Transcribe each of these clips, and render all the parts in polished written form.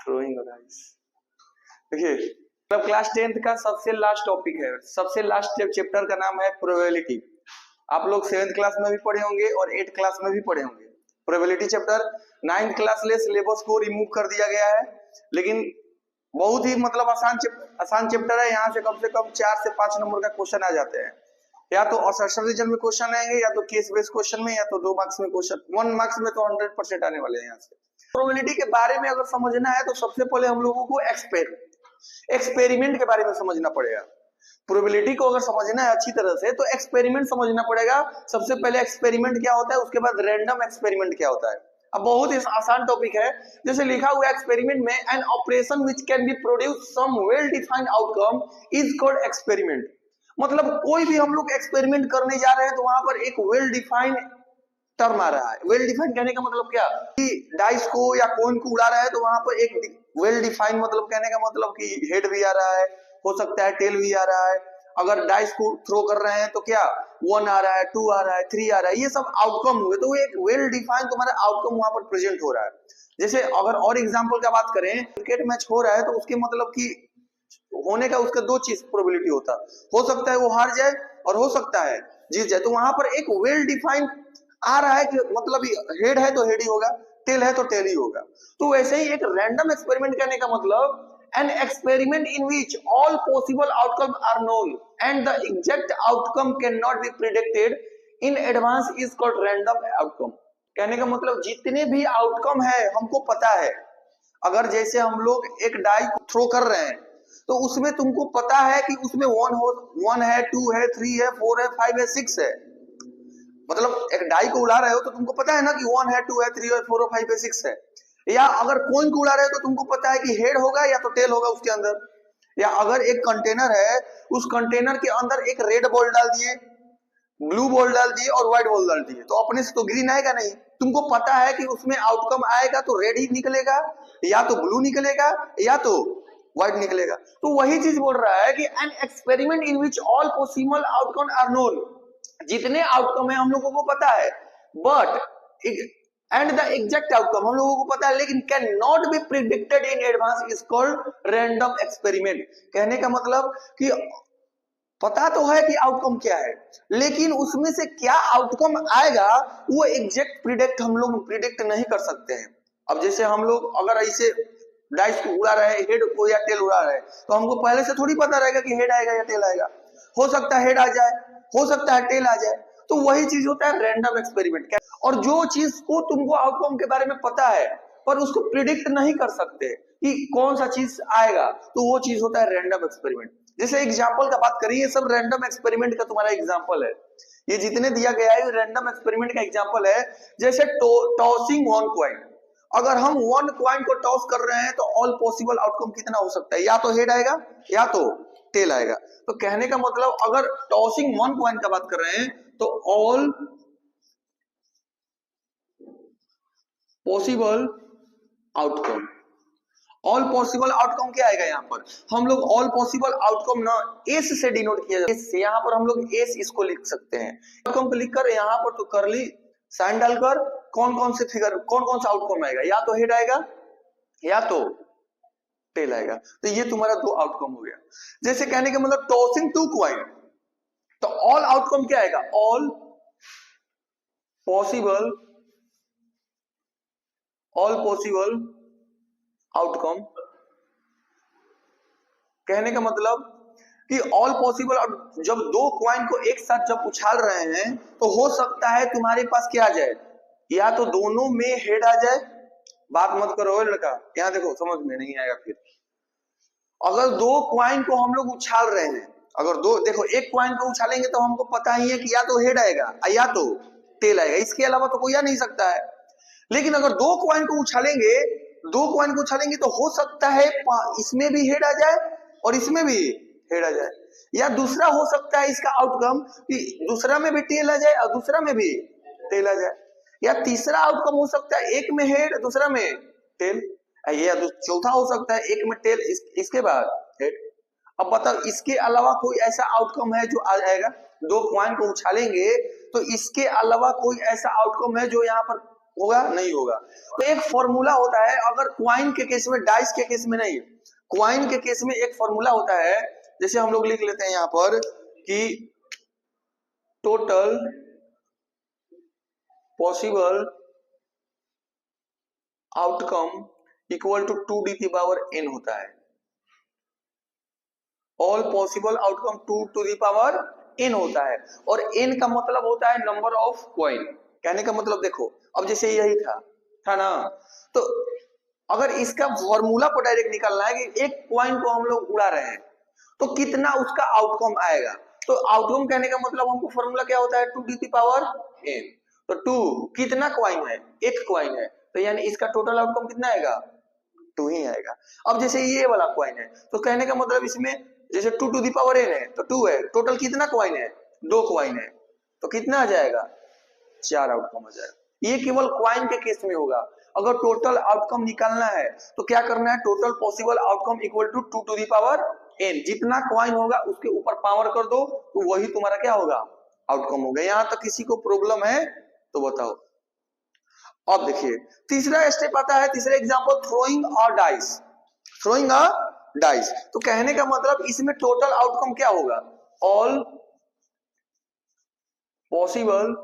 Rowing guys. देखिए मतलब class 10th का सबसे लास्ट टॉपिक है, सबसे लास्ट चैप्टर का नाम है प्रोबेबिलिटी। आप लोग 7th क्लास में भी पढ़े होंगे और 8th क्लास में भी पढ़े होंगे प्रोबेबिलिटी चैप्टर। 9th क्लास ले सिलेबस को रिमूव कर दिया गया है, लेकिन बहुत ही मतलब आसान चैप्टर है। यहाँ से कम 4 से 5 नंबर का क्वेश्चन आ जाते हैं, या तो असर्शन रीजन में क्वेश्चन आएंगे, या तो केस बेस्ड क्वेश्चन में, या तो 2 मार्क्स में क्वेश्चन। 1 मार्क्स में तो 100% आने वाले हैं। यहाँ से प्रोबेबिलिटी के बारे में अगर समझना है तो सबसे पहले हम लोगों को एक्सपेरिमेंट के बारे में समझना पड़ेगा। प्रोबेबिलिटी को अगर समझना है अच्छी तरह से तो एक्सपेरिमेंट समझना पड़ेगा। सबसे पहले एक्सपेरिमेंट क्या होता है, उसके बाद रैंडम एक्सपेरिमेंट क्या होता है। अब बहुत ही आसान टॉपिक है, जैसे लिखा हुआ एक्सपेरिमेंट में an operation which can be produce some well defined outcome is called experiment. मतलब कोई भी हम लोग एक्सपेरिमेंट करने जा रहे हैं तो वहां पर एक वेल डिफाइंड टर्म आ रहा है। वेल डिफाइंड कहने का मतलब क्या कि डाइस को या कॉइन को उड़ा रहा है तो वहां पर एक वेल डिफाइंड मतलब कहने का मतलब कि हेड भी आ रहा है, हो सकता है टेल भी आ रहा है। अगर डाइस को थ्रो कर रहे हैं तो क्या 1 आ रहा है, 2 आ रहा है, 3 आ रहा है, ये सब आउटकम हुए, तो एक वेल डिफाइंड तुम्हारा आउटकम वहां पर प्रेजेंट हो रहा है। जैसे अगर और एग्जांपल का बात करें, क्रिकेट मैच हो रहा है तो उसके मतलब कि होने का उसका 2 चीज प्रोबेबिलिटी होता है, हो सकता है वो हार जाए और हो सकता है जीत जाए। तो वहां पर एक वेल डिफाइंड आ रहा है कि मतलब हेड है तो हेड ही होगा, टेल है तो टेल ही होगा। तो वैसे ही एक रैंडम एक्सपेरिमेंट करने का मतलब an experiment in which all possible outcomes are known and the exact outcome cannot be predicted in advance is called random outcome। कहने का मतलब जितने भी आउटकम है हमको पता है। अगर जैसे हम लोग एक डाई को थ्रो कर रहे हैं तो उसमें तुमको पता है कि उसमें 1 है, 2 है, 3 है, 4 है, 5 है, 6 है। मतलब एक डाई को उड़ा रहे हो तो तुमको पता है ना कि 1 है, 2 है, 3 है, 4 है, 5 है, 6 है। या अगर कॉइन को उड़ा रहे हो तो तुमको पता है कि हेड होगा या तो टेल होगा उसके अंदर। या अगर एक कंटेनर है, उस कंटेनर के अंदर एक रेड बॉल डाल दिए, ब्लू बॉल डाल दिए और व्हाइट बॉल डाल दिए, तो अपने से तो ग्रीन आएगा नहीं। तुमको पता है कि उसमें आउटकम आएगा तो रेड ही निकलेगा, या तो ब्लू निकलेगा, या तो व्हाइट निकलेगा। तो वही चीज बोल रहा है कि an experiment in which all possible outcome are known. जितने आउटकम है हम लोगों को पता है, but and the exact outcome हम लोगों को पता है लेकिन can not be predicted in advance is called random experiment. कहने का मतलब कि पता तो है कि आउटकम क्या है, लेकिन उसमें से क्या आउटकम आएगा वो एग्जैक्ट प्रिडिक्ट हम लोग प्रिडिक्ट नहीं कर सकते हैं। अब जैसे हम लोग अगर ऐसे डाइस को उड़ा रहे हैं, हेड को या टेल उड़ा रहे हैं, तो हमको पहले से थोड़ी पता रहेगा कि हेड आएगा या टेल आएगा। हो सकता है हेड आ जाए, हो सकता है टेल आ जाए। तो वही चीज होता है रैंडम एक्सपेरिमेंट। और जो चीज को तुमको आउटकम के बारे में पता है पर उसको प्रिडिक्ट नहीं कर सकते कि कौन सा चीज आएगा, तो वो चीज होता है रैंडम एक्सपेरिमेंट। जैसे एग्जाम्पल का बात करिए, ये सब रैंडम एक्सपेरिमेंट का तुम्हारा एग्जाम्पल है। ये जितने दिया गया है रैंडम एक्सपेरिमेंट का एग्जाम्पल है। जैसे टॉसिंग 1 कॉइन, अगर हम 1 कॉइन को टॉस कर रहे हैं तो ऑल पॉसिबल आउटकम कितना हो सकता है, या तो हेड आएगा या तो टेल आएगा। तो कहने का मतलब अगर टॉसिंग 1 कॉइन का बात कर रहे हैं तो all possible outcome, all possible outcome क्या आएगा यहाँ पर, हम लोग ऑल पॉसिबल आउटकम ना एस से डिनोट किया जाता है। यहाँ पर हम लोग एस इसको लिख सकते हैं। आउटकम को लिखकर यहाँ पर तो करली साइन डालकर कौन कौन से फिगर, कौन कौन सा आउटकम आएगा, या तो हेड आएगा या तो टेल आएगा। तो ये तुम्हारा 2 आउटकम हो गया। जैसे कहने का मतलब टॉसिंग 2 कॉइन, तो ऑल आउटकम क्या आएगा, ऑल पॉसिबल आउटकम। कहने का मतलब कि ऑल पॉसिबल, जब 2 कॉइन को एक साथ जब उछाल रहे हैं तो हो सकता है तुम्हारे पास क्या आ जाए, या तो दोनों में हेड आ जाए। बात मत करो लड़का, यहाँ देखो समझ में नहीं आएगा फिर। अगर 2 कॉइन को हम लोग उछाल रहे हैं, अगर देखो एक कॉइन को उछालेंगे तो हमको पता ही है कि या तो हेड आएगा या तो टेल आएगा, इसके अलावा तो कोई आ नहीं सकता है। लेकिन अगर 2 कॉइन को उछालेंगे तो हो सकता है इसमें भी हेड आ जाए और इसमें भी हेड आ जाए, या दूसरा हो सकता है इसका आउटकम कि दूसरा में भी टेल आ जाए और दूसरा में भी टेल आ जाए, या तीसरा आउटकम हो सकता है एक में हेड दूसरा में टेल, या चौथा हो सकता है एक में टेल इसके बाद हेड। अब बताओ इसके अलावा कोई ऐसा आउटकम है जो आ जाएगा, 2 कॉइन को उछालेंगे तो इसके अलावा कोई ऐसा आउटकम है जो यहाँ पर होगा नहीं होगा। तो एक फॉर्मूला होता है, अगर क्वाइन के केस में, डाइस के केस में नहीं, क्वाइन के केस में एक फॉर्मूला होता है, जैसे हम लोग लिख लेते हैं यहां पर कि total possible outcome equal to 2d की पावर n होता है। All possible outcome 2 to the power n होता है, और n का मतलब होता है नंबर ऑफ क्वाइन। कहने का मतलब देखो, अब जैसे यही था ना, तो अगर इसका फॉर्मूला को डायरेक्ट निकालना है कि एक क्वाइन को हम लोग उड़ा रहे हैं तो कितना उसका आउटकम आएगा, तो आउटकम कहने का मतलब हमको फॉर्मूला क्या होता है, 2 टू दी पावर n। तो 2 कितना क्वाइन है, एक क्वाइन है, तो यानी इसका टोटल आउटकम कितना आएगा, 2 ही आएगा। अब जैसे ये वाला क्वाइन है, तो कहने का मतलब इसमें जैसे 2 टू दी पावर n है तो 2 है, टोटल कितना क्वाइन है, 2 क्वाइन है, तो कितना आ जाएगा, 4 आउटकम आ जाएगा। ये केवल क्वाइन के केस में होगा। अगर टोटल आउटकम निकालना है तो क्या करना है, total possible outcome equal to 2 to the power n, जितना क्वाइन होगा उसके ऊपर पावर कर दो तो वही तुम्हारा क्या होगा, आउटकम होगा। यहां तक किसी को प्रॉब्लम है तो बताओ। अब देखिए तीसरा स्टेप आता है, तीसरा एग्जांपल, थ्रोइंग अ डाइस। थ्रोइंग अ डाइस, तो कहने का मतलब इसमें टोटल आउटकम क्या होगा, ऑल पॉसिबल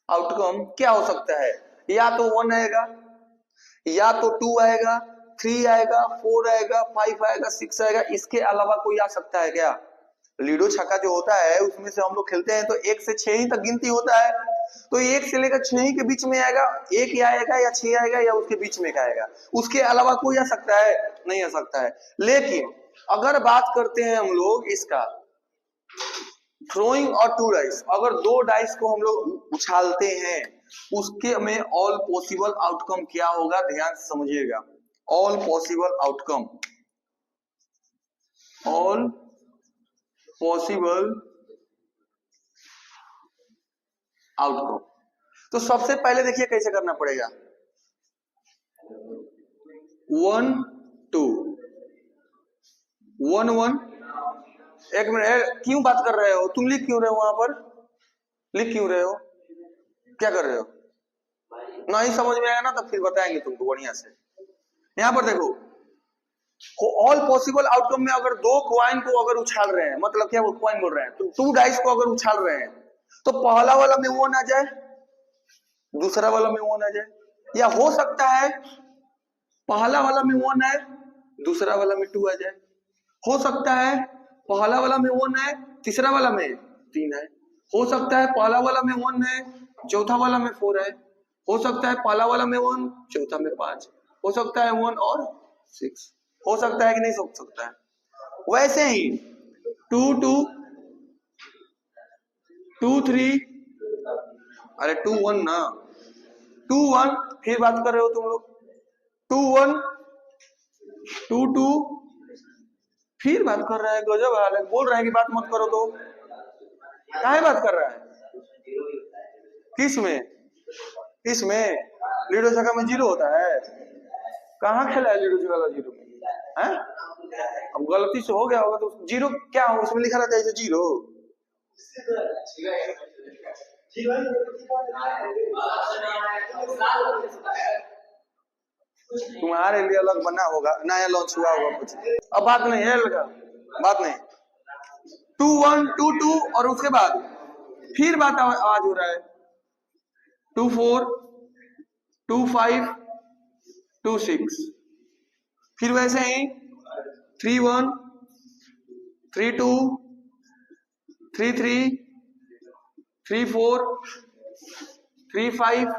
आउटकम क्या हो सकता है, या तो 1 आएगा, या तो 2 आएगा, 3 आएगा, 4 आएगा, 5 आएगा, 6 आएगा, इसके अलावा कोई आ सकता है क्या। लूडो छक्का जो होता है उसमें से हम लोग खेलते हैं तो 1 से 6 ही तक गिनती होता है, तो 1 से लेकर 6 ही के बीच में आएगा, 1 ही आएगा या 6 आएगा या उसके बीच में का आएगा, उसके अलावा कोई आ सकता है, नहीं आ सकता है। लेकिन अगर बात करते हैं हम लोग इसका थ्रोइंग और 2 डाइस, अगर 2 डाइस को हम लोग उछालते हैं उसके में ऑल पॉसिबल आउटकम क्या होगा, ध्यान से समझिएगा। All possible outcome, all possible outcome, तो सबसे पहले देखिए कैसे करना पड़ेगा, 1 2 1 1। एक मिनट, क्यों बात कर रहे हो तुम, लिख क्यों रहे हो वहां पर, लिख क्यों रहे हो, क्या कर रहे हो, नहीं समझ में आया ना तो फिर बताएंगे तुमको बढ़िया से। यहां पर देखो, ऑल पॉसिबल आउटकम में अगर 2 क्वाइन को अगर उछाल रहे हैं, मतलब क्या वो क्वाइन बोल रहे हैं, तो 2 डाइस को अगर उछाल रहे हैं तो पहला वाला में 1 आ जाए, दूसरा वाला में 1 आ जाए, या हो सकता है पहला वाला में 1 आए, दूसरा वाला में 2 आ जाए, हो सकता है पहला वाला में 1 आए, तीसरा वाला में 3 आए, हो सकता है पहला वाला में 1 आए, चौथा वाला में 4 आए, हो सकता है पहला वाला में 1, चौथा में 5, हो सकता है 1 और 6, हो सकता है कि नहीं हो सकता है। वैसे ही 2 2 2 3, अरे 2 1 ना, 2 1, फिर बात कर रहे हो तुम लोग, 2 1 2 2, फिर बात कर रहा है, गजब हाल है, बोल रहा है कि बात मत करो, तो काहे बात कर रहा है, किस में, किस में, लीडो छक्का में 0 होता है, कहाँ खेला है लीडो छक्का 0 में है? अब गलती से हो गया होगा तो 0 क्या हो, उसमें लिखा रहता है 0, तुम्हारे लिए अलग बना होगा, नया लॉन्च हुआ होगा कुछ, अब बात नहीं है लगा, बात नहीं। 2 1 2 2 और उसके बाद फिर बात आवाज हो रहा है 2 4 2 5 2 6, फिर वैसे ही 3 1 3 2 3 3 3 4 3 5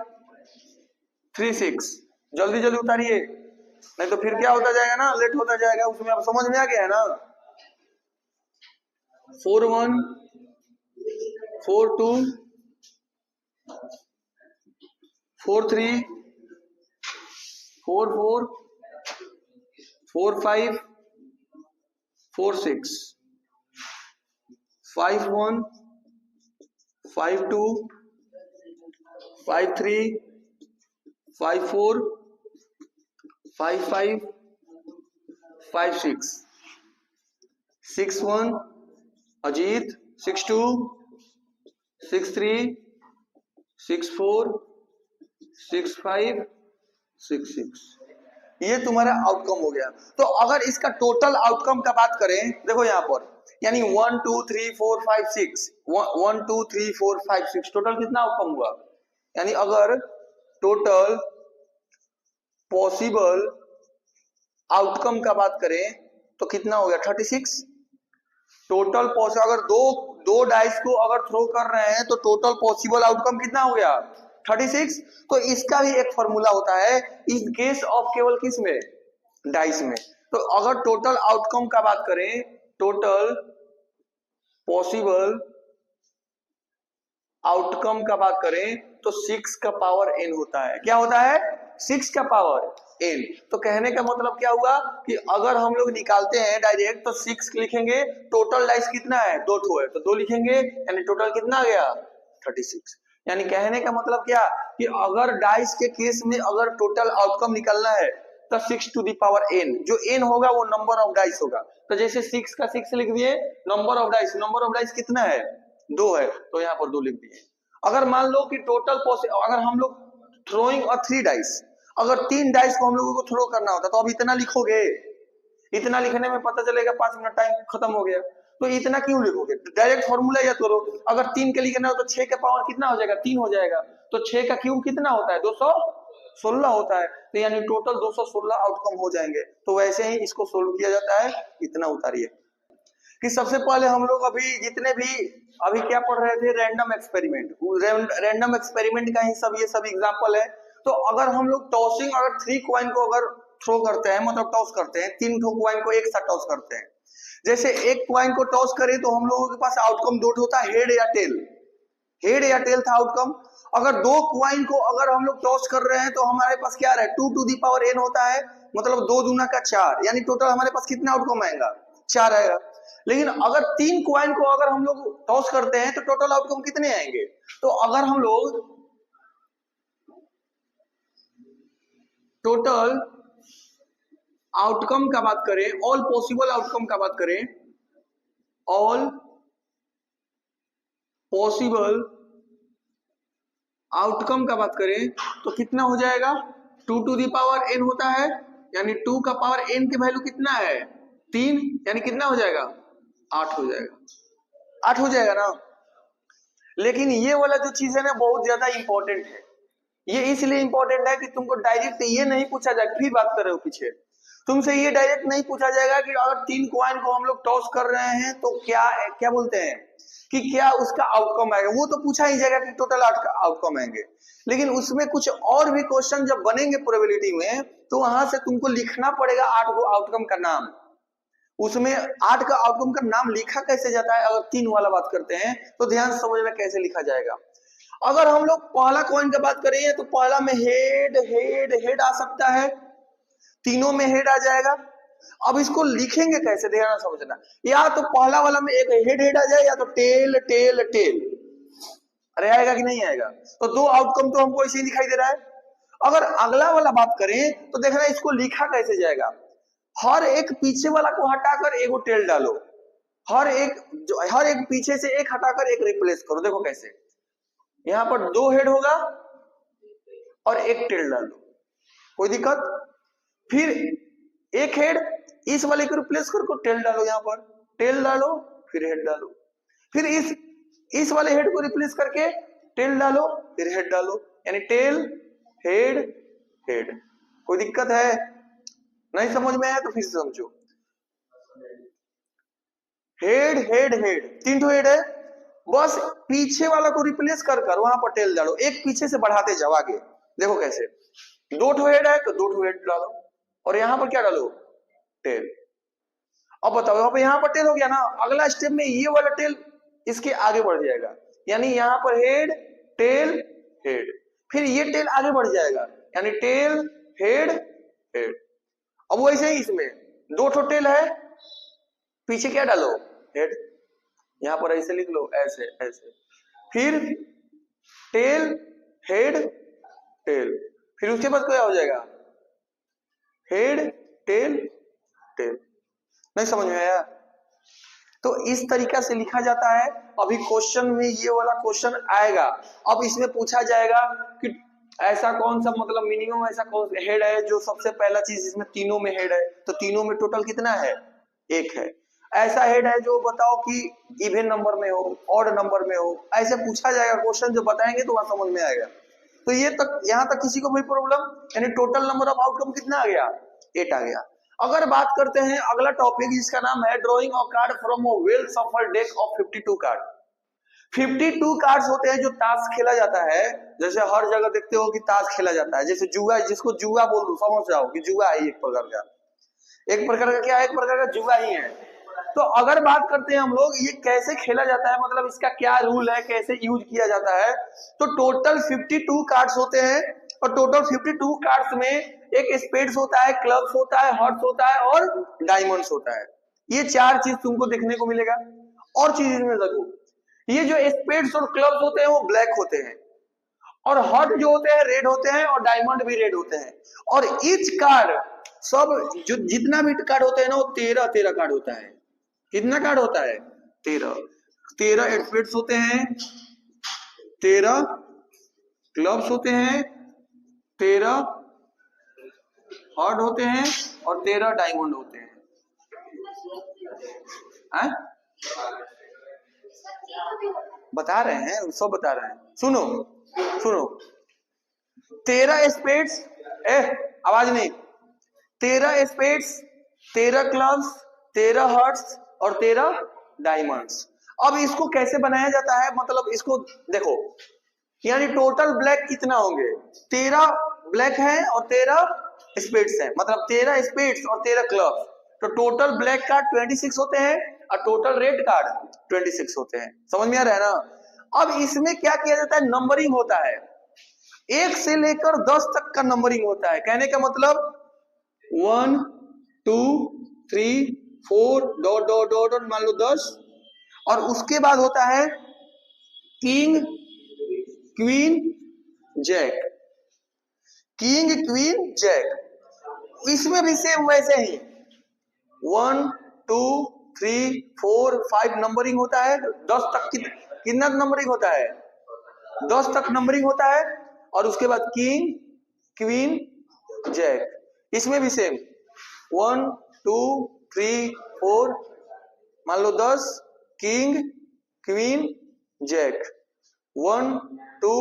3 6, जल्दी जल्दी उतारिए, नहीं तो फिर क्या होता जाएगा ना, लेट होता जाएगा, उसमें अब समझ में आ गया है ना। 4 1 4 2 4 3 4 4 4 5 4 6 5 1 5 2 5 3 5 4 5 5 5 6 6 1 अजीत, 6 2 6 3 6 4 6 5 6 6, ये तुम्हारा आउटकम हो गया। तो अगर इसका टोटल आउटकम का बात करें, देखो यहाँ पर, यानी 1 2 3 4 5 6, 1 2 3 4 5 6, टोटल कितना आउटकम हुआ? यानी अगर टोटल पॉसिबल आउटकम का बात करें तो कितना हो गया? 36। टोटल पॉसिबल, अगर दो दो डाइस को अगर थ्रो कर रहे हैं तो टोटल पॉसिबल आउटकम कितना हो गया? 36। तो इसका भी एक फॉर्मूला होता है इन केस ऑफ केवल किस में? डाइस में। तो अगर टोटल आउटकम का बात करें, टोटल पॉसिबल आउटकम का बात करें तो 6 का पावर n होता है। क्या होता है? 6 का पावर n। तो कहने का मतलब क्या हुआ कि अगर हम लोग निकालते हैं डायरेक्ट तो 6 लिखेंगे, टोटल डाइस कितना है? 2 ठो है तो 2 लिखेंगे, यानी टोटल कितना आ गया? 36। यानी कहने का मतलब क्या कि अगर डाइस के केस में अगर टोटल आउटकम निकालना है तो 6 टू द पावर n, जो n होगा वो नंबर ऑफ डाइस होगा। तो जैसे 6 का 6 लिख दिए, number of dice, number of dice कितना है? 2 है, तो यहाँ पर 2 लिख दिए। अगर मान लो कि टोटल अगर हम लोग थ्रोइंग और 3 डाइस, अगर 3 डाइस को हम लोगों को थ्रो करना होता तो अब इतना लिखोगे? इतना लिखने में पता चलेगा 5 मिनट टाइम खत्म हो गया। तो इतना क्यों लिखोगे? डायरेक्ट फॉर्मूला याद करो। अगर 3 के लिखना हो तो 6 का पावर कितना हो जाएगा? 3 हो जाएगा। तो 6 का क्यूब कितना होता है? 216 होता है। तो यानी टोटल 216 आउटकम हो जाएंगे। तो वैसे ही इसको सोल्व किया जाता है। इतना उतारिए कि सबसे पहले हम लोग जितने भी अभी क्या पढ़ रहे थे? Random experiment. रैंडम एक्सपेरिमेंट का ही ये सब एग्जांपल है। तो अगर हम लोग टॉसिंग, अगर 3 कॉइन को अगर थ्रो करते हैं, मतलब टॉस करते हैं, 3 कॉइन को एक साथ टॉस करते हैं। जैसे एक कॉइन को टॉस करें तो हम लोगों के पास आउटकम 2 होता है, हेड या टेल। हेड या टेल था आउटकम। अगर 2 कॉइन को अगर हम लोग टॉस कर रहे हैं तो हमारे पास क्या रहा है? 2 टू दी पावर n होता है, मतलब 2 दूना का 4, यानी टोटल हमारे पास कितना आउटकम आएगा? 4 आएगा। लेकिन अगर 3 कॉइन को अगर हम लोग टॉस करते हैं तो टोटल आउटकम कितने आएंगे? तो अगर हम लोग टोटल आउटकम का बात करें, ऑल पॉसिबल आउटकम का बात करें, ऑल पॉसिबल आउटकम का बात करें तो कितना हो जाएगा? 2 टू दी पावर n होता है, यानी 2 का पावर n की वैल्यू कितना है? 3, यानी कितना हो जाएगा? 8 हो जाएगा। 8 हो जाएगा ना। लेकिन ये वाला जो चीज है ना बहुत ज्यादा इंपॉर्टेंट है। ये इसलिए इंपॉर्टेंट है कि तुमको डायरेक्ट ये नहीं पूछा जाएगा, फिर बात कर रहे हो पीछे, तुमसे ये डायरेक्ट नहीं पूछा जाएगा कि अगर 3 कॉइन को हम लोग टॉस कर रहे हैं तो क्या क्या बोलते हैं कि क्या उसका आउटकम आएगा। वो तो पूछा ही जाएगा कि टोटल आउटकम आएंगे। लेकिन उसमें कुछ और भी क्वेश्चन जब बनेंगे प्रोबेबिलिटी में तो वहां से तुमको लिखना पड़ेगा 8 को आउटकम का नाम। उसमें 8 का आउटकम का नाम लिखा कैसे जाता है? अगर 3 वाला बात करते हैं तो ध्यान से समझना कैसे लिखा जाएगा। अगर हम लोग पहला कॉइन की बात करें तो पहला में हेड हेड हेड आ सकता है, तीनों में हेड आ जाएगा। अब इसको लिखेंगे कैसे? ध्यान समझना। या तो पहला वाला में एक हेड हेड आ जाए, या तो टेल टेल टेल। अरे आएगा कि नहीं आएगा? तो 2 आउटकम तो हमको ऐसे ही दिखाई दे रहा है। अगर अगला वाला बात करें तो देखना इसको लिखा कैसे जाएगा। हर एक पीछे वाला को हटाकर एगो टेल डालो, हर एक पीछे से एक हटाकर एक रिप्लेस करो। देखो कैसे, यहाँ पर 2 हेड होगा और एक टेल डाल दो, कोई दिक्कत? फिर एक हेड इस वाले को रिप्लेस करके टेल डालो, यहाँ पर टेल डालो, फिर हेड डालो। फिर इस वाले हेड को रिप्लेस करके टेल डालो, फिर हेड डालो, यानी टेल हेड हेड। कोई दिक्कत है? नहीं समझ में आया तो फिर से समझो। हेड हेड हेड, 3 तो हेड है, बस पीछे वाला को रिप्लेस कर वहां पर टेल डालो, एक पीछे से बढ़ाते जाओ आगे। देखो कैसे, 2 ठो हेड है तो 2 ठो हेड डालो, और यहाँ पर क्या डालो? टेल। अब बताओ यहाँ पर टेल हो गया ना। अगला स्टेप में ये वाला टेल इसके आगे बढ़ जाएगा, यानी यहाँ पर हेड टेल हेड, फिर ये टेल आगे बढ़ जाएगा, यानी टेल हेड हेड। अब वैसे ही इसमें 2 ठो टेल है, पीछे क्या डालो? हेड। यहाँ पर ऐसे लिख लो, ऐसे ऐसे, फिर टेल हेड टेल, फिर उसके बाद क्या हो जाएगा? Head tail tail. नहीं समझ में आया? तो इस तरीका से लिखा जाता है। अभी क्वेश्चन में ये वाला क्वेश्चन आएगा। अब इसमें पूछा जाएगा कि ऐसा कौन सा मतलब मिनिमम ऐसा कौन सा हेड है जो सबसे पहला चीज इसमें तीनों में हेड है, तो तीनों में टोटल कितना है, एक है। ऐसा हेड है जो बताओ कि इवन नंबर में हो, ऑड नंबर में हो, ऐसे पूछा जाएगा क्वेश्चन। जो बताएंगे तो वहां समझ में आएगा। तो ये तक यहाँ तक किसी को कोई प्रॉब्लम, यानी टोटल नंबर ऑफ आउटकम कितना आ गया, 8 आ गया। अगर बात करते हैं अगला टॉपिक जिसका नाम है drawing of card from a well shuffled deck of 52 card. 52 cards होते हैं जो ताश खेला जाता है। जैसे हर जगह देखते हो कि ताश खेला जाता है, जैसे जुआ, जिसको जुआ बोल दो, समझ जाओ कि जुआ है एक प्रकार का। एक प्रकार का क्या है, एक प्रकार का जुआ ही है। तो अगर बात करते हैं हम लोग ये कैसे खेला जाता है, मतलब इसका क्या रूल है, कैसे यूज किया जाता है, तो टोटल 52 कार्ड्स होते हैं। और टोटल 52 कार्ड्स में एक स्पेड्स होता है, क्लब्स होता है, हार्ट्स होता है और डायमंड्स होता है। ये चार चीज तुमको देखने को मिलेगा। और चीज इसमें देखो, ये जो स्पेड्स और क्लब्स होते हैं वो ब्लैक होते हैं, और हार्ट जो होते हैं रेड होते हैं, और डायमंड भी रेड होते हैं। और ईच कार्ड, सब जो जितना भी कार्ड होते हैं ना, वो 13 कार्ड होता है। कितना कार्ड होता है, 13 स्पेड्स होते हैं, 13 क्लब्स होते हैं, 13 हार्ट होते हैं और 13 डायमंड होते हैं। बता रहे हैं, सब बता रहे हैं। सुनो सुनो, 13 स्पेड्स, आवाज नहीं, 13 स्पेड्स, 13 क्लब्स, 13 हार्ट्स और 13 डायमंड्स। अब इसको कैसे बनाया जाता है, मतलब इसको देखो, यानी टोटल ब्लैक कितना होंगे, 13 ब्लैक है और 13 स्पेड्स है, मतलब 13 स्पेड्स और 13 क्लब्स। तो टोटल ब्लैक कार्ड 26 होते हैं और टोटल रेड कार्ड 26 होते हैं। समझ में आ रहा है ना। अब इसमें क्या किया जाता है, नंबरिंग होता है। 1 से लेकर 10 तक का नंबरिंग होता है। कहने का मतलब 1 2 3 4 डॉट डॉट डॉट मान लो 10। और उसके बाद होता है king queen jack, king queen jack. इसमें भी सेम वैसे ही 1 2 3 4 5 नंबरिंग होता है। 10 तक कितना नंबरिंग होता है, 10 तक नंबरिंग होता है। और उसके बाद किंग क्वीन जैक। इसमें भी सेम 1 2 3 4 मान लो 10, king queen jack 1 2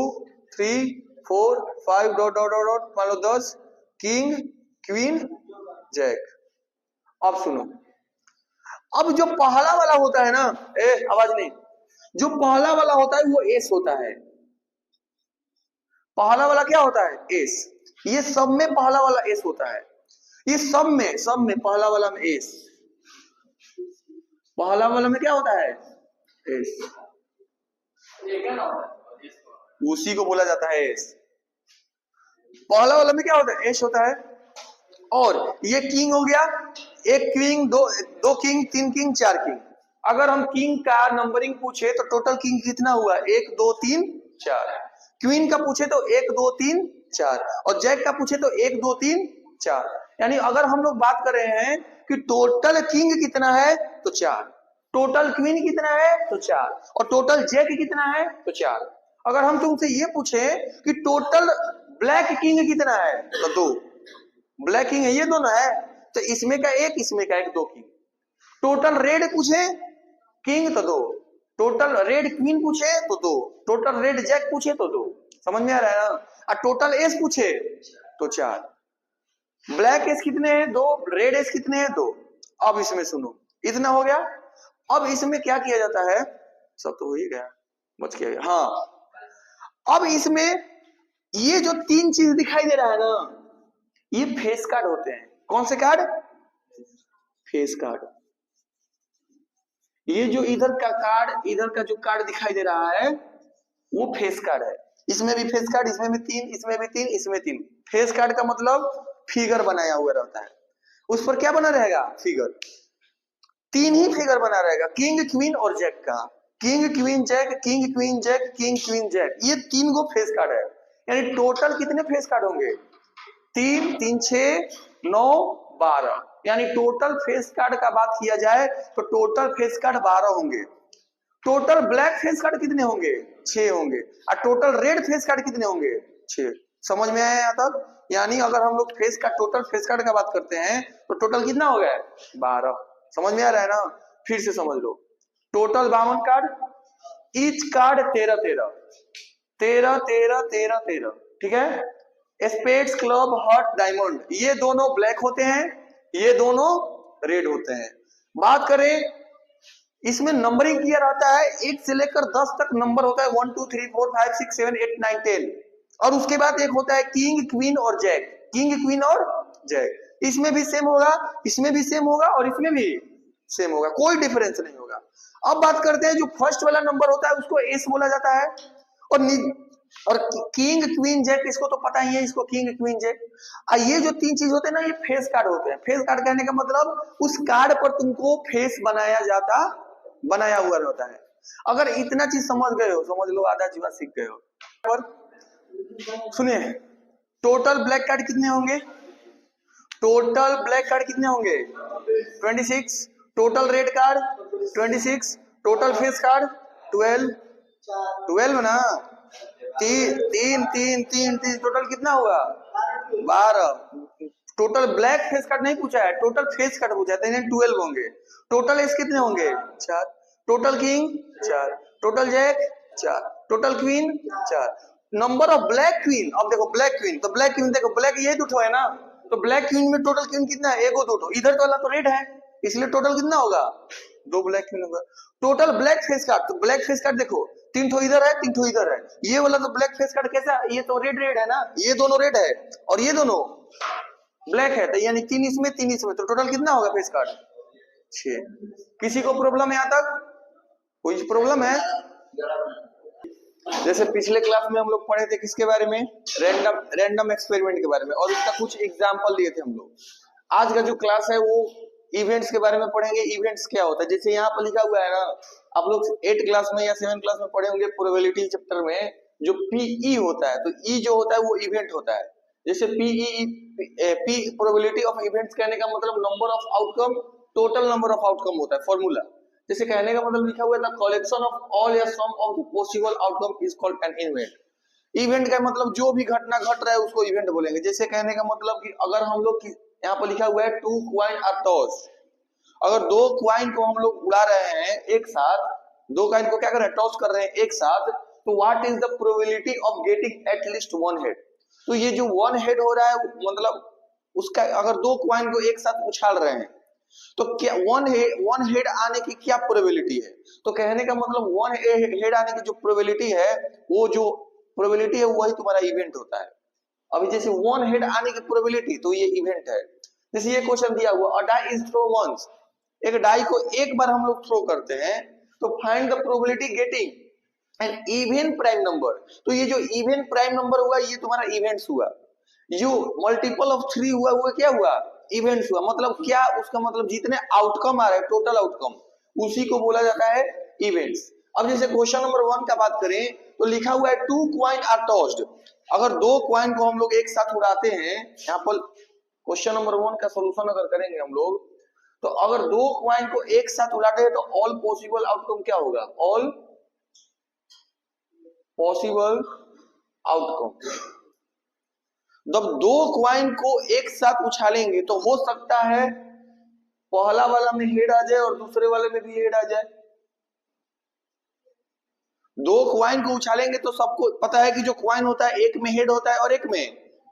3 4 5 dot dot dot मान लो 10, किंग क्वीन जैक। अब सुनो, अब जो पहला वाला होता है ना, आवाज नहीं, जो पहला वाला होता है वो एस होता है। पहला वाला क्या होता है, एस। ये सब में पहला वाला एस होता है। ये सब में पहला वाला में एस, पहला वाला में क्या होता है, एस। उसी को बोला जाता है एस। पहला वाला में क्या होता है, एस होता है। और ये किंग हो गया, एक किंग, दो किंग, 3 किंग, 4 किंग। अगर हम किंग का नंबरिंग पूछे तो टोटल किंग कितना हुआ, 1 2 3 4। क्वीन का पूछे तो 1 2 3 4, और जैक का पूछे तो 1 2 3 4। यानी अगर हम लोग बात कर रहे हैं कि टोटल किंग कितना है तो 4, टोटल क्वीन कितना है तो 4, और टोटल जैक कितना है तो 4। अगर हम तुमसे ये पूछे कि टोटल ब्लैक किंग कितना है तो 2, ब्लैक किंग है ये दोनों है, तो इसमें का एक, इसमें का एक, 2 किंग। टोटल रेड पूछे किंग तो 2, टोटल रेड क्वीन पूछे तो 2, टोटल रेड जैक पूछे तो 2। समझ में आ रहा है ना। और टोटल एस पूछे तो 4। ब्लैक एस कितने हैं, 2, रेड एस कितने हैं, 2। अब इसमें सुनो, इतना हो गया। अब इसमें क्या किया जाता है, सब तो हो ही गया, बच गया। हाँ, अब इसमें ये जो 3 चीज दिखाई दे रहा है ना, ये फेस कार्ड होते हैं। कौन से कार्ड, फेस कार्ड। ये जो इधर का कार्ड, इधर का जो कार्ड दिखाई दे रहा है वो फेस कार्ड है। इसमें भी फेस कार्ड, इसमें भी 3, इसमें भी 3, इसमें 3। फेस कार्ड का मतलब फिगर बनाया हुआ रहता है, उस पर क्या बना रहेगा, फिगर। 3 ही फिगर बना रहेगा, किंग क्वीन और जैक का। King queen jack, king queen jack, king queen jack, ये 3 गो फेस कार्ड है। यानी टोटल कितने फेस कार्ड होंगे, 3 3 6 9 12, यानी टोटल फेस कार्ड का बात किया जाए तो टोटल फेस कार्ड 12 होंगे। टोटल ब्लैक फेस कार्ड कितने होंगे? 6 होंगे। और टोटल रेड फेस कार्ड कितने होंगे? 6। समझ में आया यहाँ तक? यानी अगर हम लोग फेस का टोटल फेस कार्ड का बात करते हैं तो टोटल कितना हो गया? 12। समझ में आ रहा है ना? फिर से समझ लो, टोटल 52 कार्ड, ईच कार्ड 13 13 13 13 13 13, ठीक है। स्पेड्स, क्लब, हार्ट, डायमंड, ये दोनों ब्लैक होते हैं, ये दोनों रेड होते हैं। बात करें इसमें नंबरिंग किया रहता है, 1 से लेकर 10 तक नंबर होता है, 1 2 3 4 5 6 7 8 9 10। और उसके बाद एक होता है किंग, क्वीन और जैक। किंग, क्वीन और जैक, इसमें भी सेम होगा, इसमें भी सेम होगा और इसमें भी सेम होगा, कोई डिफरेंस नहीं होगा। अब बात करते हैं जो फर्स्ट वाला नंबर होता है उसको एस बोला जाता है, और किंग, क्वीन, जैक इसको तो पता ही है, इसको किंग, क्वीन, जैक। ये जो 3 चीज होते हैं ना, ये फेस कार्ड होते हैं। फेस कार्ड कहने का मतलब उस कार्ड पर तुमको फेस बनाया हुआ रहता है। अगर इतना चीज समझ गए हो, समझ लो आधा जीवन सीख गए हो। और सुनिए, टोटल ब्लैक कार्ड कितने होंगे? टोटल ब्लैक कार्ड कितने होंगे? 26। Total red card 26। Total face card 12। 12 ना, तीन तीन तीन तीन तीन, टोटल कितना हुआ? 12। टोटल ब्लैक फेस कार्ड नहीं पूछा है, टोटल फेस कार्ड पूछा है, 12 होंगे। टोटल एस कितने होंगे? 4। Total king 4। Total jack 4। Total queen 4। Number of black queen, अब देखो ब्लैक क्वीन, तो ब्लैक क्वीन देखो, ब्लैक ये दुठो है ना, तो ब्लैक क्वीन में टोटल क्वीन कितना है? एगो दुठो, इधर तो वाला तो रेड है, इसलिए टोटल कितना होगा? 2 ब्लैक क्वीन होगा। टोटल ब्लैक फेस कार्ड, तो ब्लैक फेस कार्ड देखो 3 ठो इधर है, 3 ठो इधर है, ये वाला तो ब्लैक फेस कार्ड कैसा? ये तो रेड रेड है ना, ये दोनों रेड है और ये दोनों ब्लैक है, तो यानी 3 इसमें 3 इसमें, तो टोटल कितना होगा फेस कार्ड? 6। किसी को प्रॉब्लम है यहाँ तक? कोई प्रॉब्लम है? जैसे पिछले क्लास में हम लोग पढ़े थे किसके बारे में? रैंडम एक्सपेरिमेंट के बारे में, और उसका कुछ एग्जांपल दिए थे हम लोग। आज का जो क्लास है वो इवेंट्स के बारे में पढ़ेंगे। इवेंट्स क्या होता है, जैसे यहाँ पर लिखा हुआ है ना, आप लोग 8 क्लास में या 7 क्लास में पढ़े होंगे प्रोबेबिलिटी चैप्टर में, जो पीई होता है, तो ई जो होता है वो इवेंट होता है। जैसे पी प्रोबेबिलिटी ऑफ इवेंट्स कहने का मतलब number of outcome, total number of outcome होता है, फॉर्मूला। जैसे कहने का मतलब लिखा हुआ है द कलेक्शन ऑफ ऑल या some of the possible outcome is called an event. Event का मतलब जो भी घटना घट रहा है उसको इवेंट बोलेंगे। जैसे कहने का मतलब कि अगर हम लोग यहाँ पर लिखा हुआ है 2 कॉइन आर टॉस, अगर 2 कॉइन को हम लोग उड़ा रहे हैं एक साथ, 2 कॉइन को क्या कर रहे हैं? टॉस कर रहे हैं एक साथ, तो what is the probability of getting at least 1 head. तो ये जो 1 हेड हो रहा है मतलब उसका, अगर 2 कॉइन को एक साथ उछाल रहे हैं तो क्या 1 हेड आने की क्या प्रोबेबिलिटी है? तो कहने का मतलब 1 हेड आने की जो प्रोबेबिलिटी है, वो जो प्रोबेबिलिटी है वही तुम्हारा इवेंट होता है। अभी जैसे 1 हेड आने की प्रोबेबिलिटी, तो ये इवेंट है। जैसे ये क्वेश्चन दिया हुआ, अ डाई इज थ्रो वंस, एक डाई को एक बार हम लोग थ्रो करते हैं, तो find the probability getting an even prime number. तो ये जो इवन प्राइम नंबर हुआ ये तुम्हारा इवेंट्स हुआ। जो मल्टीपल ऑफ 3 हुआ वो क्या हुआ? इवेंट्स हुआ। मतलब क्या? उसका मतलब जितने आउटकम आ रहे हैं, टोटल आउटकम, उसी को बोला जाता है इवेंट्स। अब जैसे क्वेश्चन नंबर 1 का बात करें तो लिखा हुआ है 2 कॉइन आर टॉस्ड। अगर 2 कॉइन को हम लोग एक साथ उड़ाते हैं, यहाँ पर क्वेश्चन नंबर 1 का सोल्यूशन अगर करेंगे हम लोग, तो अगर 2 कॉइन को एक साथ उड़ाते हैं तो ऑल पॉसिबल आउटकम क्या होगा? All possible outcome. जब 2 कॉइन को एक साथ उछालेंगे तो हो सकता है पहला वाला में हेड आ जाए और दूसरे वाले में भी हेड आ जाए। 2 कॉइन को उछालेंगे तो सबको पता है कि जो कॉइन होता है एक में हेड होता है और एक में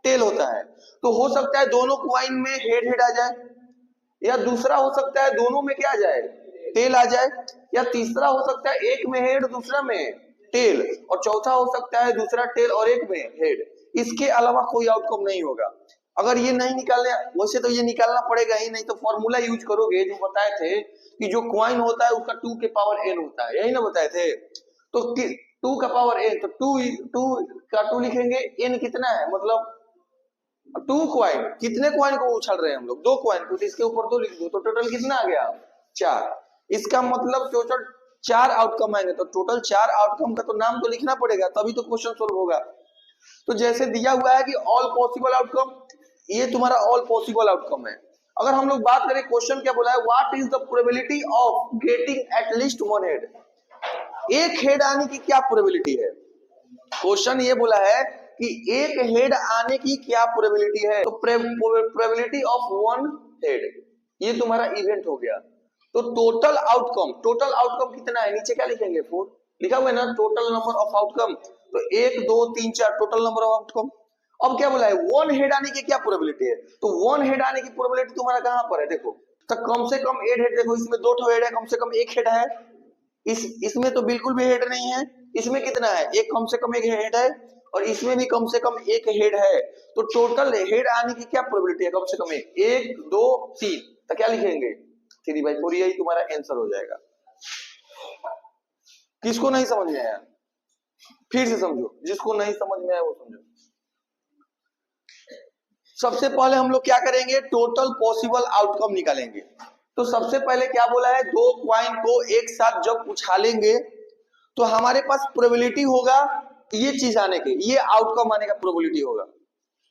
टेल होता है, तो हो सकता है दोनों कॉइन में हेड आ जाए, या दूसरा हो सकता है दोनों में क्या आ जाए? टेल आ जाए, या तीसरा हो सकता है एक में हेड दूसरा में टेल, और चौथा हो सकता है दूसरा टेल और एक में हेड। इसके अलावा कोई आउटकम नहीं होगा। अगर ये नहीं निकालने, वैसे तो ये निकालना पड़ेगा ही, नहीं तो फॉर्मूला यूज करोगे जो बताए थे कि जो कॉइन होता है उसका 2 के पावर n होता है, यही ना बताए थे। तो 2 का पावर n, तो 2 का 2 लिखेंगे, n कितना है मतलब 2 कॉइन, कितने कॉइन को उछाल रहे हैं हम लोग? 2 कॉइन को, तो इसके ऊपर 2 लिख दो, तो टोटल कितना आ गया? 4। इसका मतलब टोटल 4 आउटकम आएंगे, तो टोटल 4 आउटकम का तो नाम तो लिखना पड़ेगा, तभी तो क्वेश्चन सोल्व होगा। तो जैसे दिया हुआ है कि ऑल पॉसिबल आउटकम, ये तुम्हारा ऑल पॉसिबल आउटकम है। अगर हम लोग बात करें, क्वेश्चन क्या बोला है, what is the probability of getting at least one head, एक हेड आने की क्या प्रोबेबिलिटी है। क्वेश्चन ये बोला है कि एक हेड आने की क्या प्रोबेबिलिटी है, तो प्रोबेबिलिटी ऑफ वन हेड, ये तुम्हारा इवेंट हो गया। तो टोटल आउटकम कितना है, नीचे क्या लिखेंगे, 4 लिखा हुआ है ना, टोटल नंबर ऑफ आउटकम, तो 1 2 3 4 टोटल नंबर ऑफ आउटकम। अब क्या बोला है, वन हेड आने की क्या प्रोबेबिलिटी है, तो वन हेड आने की प्रोबेबिलिटी तुम्हारा कहां पर है, देखो, तो कम से कम 8 हेड, देखो इसमें 2 हेड है, कम से कम 1 हेड है, इसमें तो बिल्कुल भी हेड नहीं है, इसमें कितना है, एक कम से कम 1 हेड है, और इसमें भी कम से कम 1 हेड है, तो टोटल हेड आने की क्या प्रोबेबिलिटी है, कम से कम 1 2 3, तो क्या लिखेंगे 3/4, यही तुम्हारा आंसर हो जाएगा। किसको नहीं समझ में आया फिर से समझो, जिसको नहीं समझ में आया वो समझो। सबसे पहले हम लोग क्या करेंगे, टोटल पॉसिबल आउटकम निकालेंगे। तो सबसे पहले क्या बोला है, 2 कॉइन को एक साथ जब उछालेंगे तो हमारे पास प्रोबेबिलिटी होगा ये चीज आने के, ये आउटकम आने का प्रोबेबिलिटी होगा,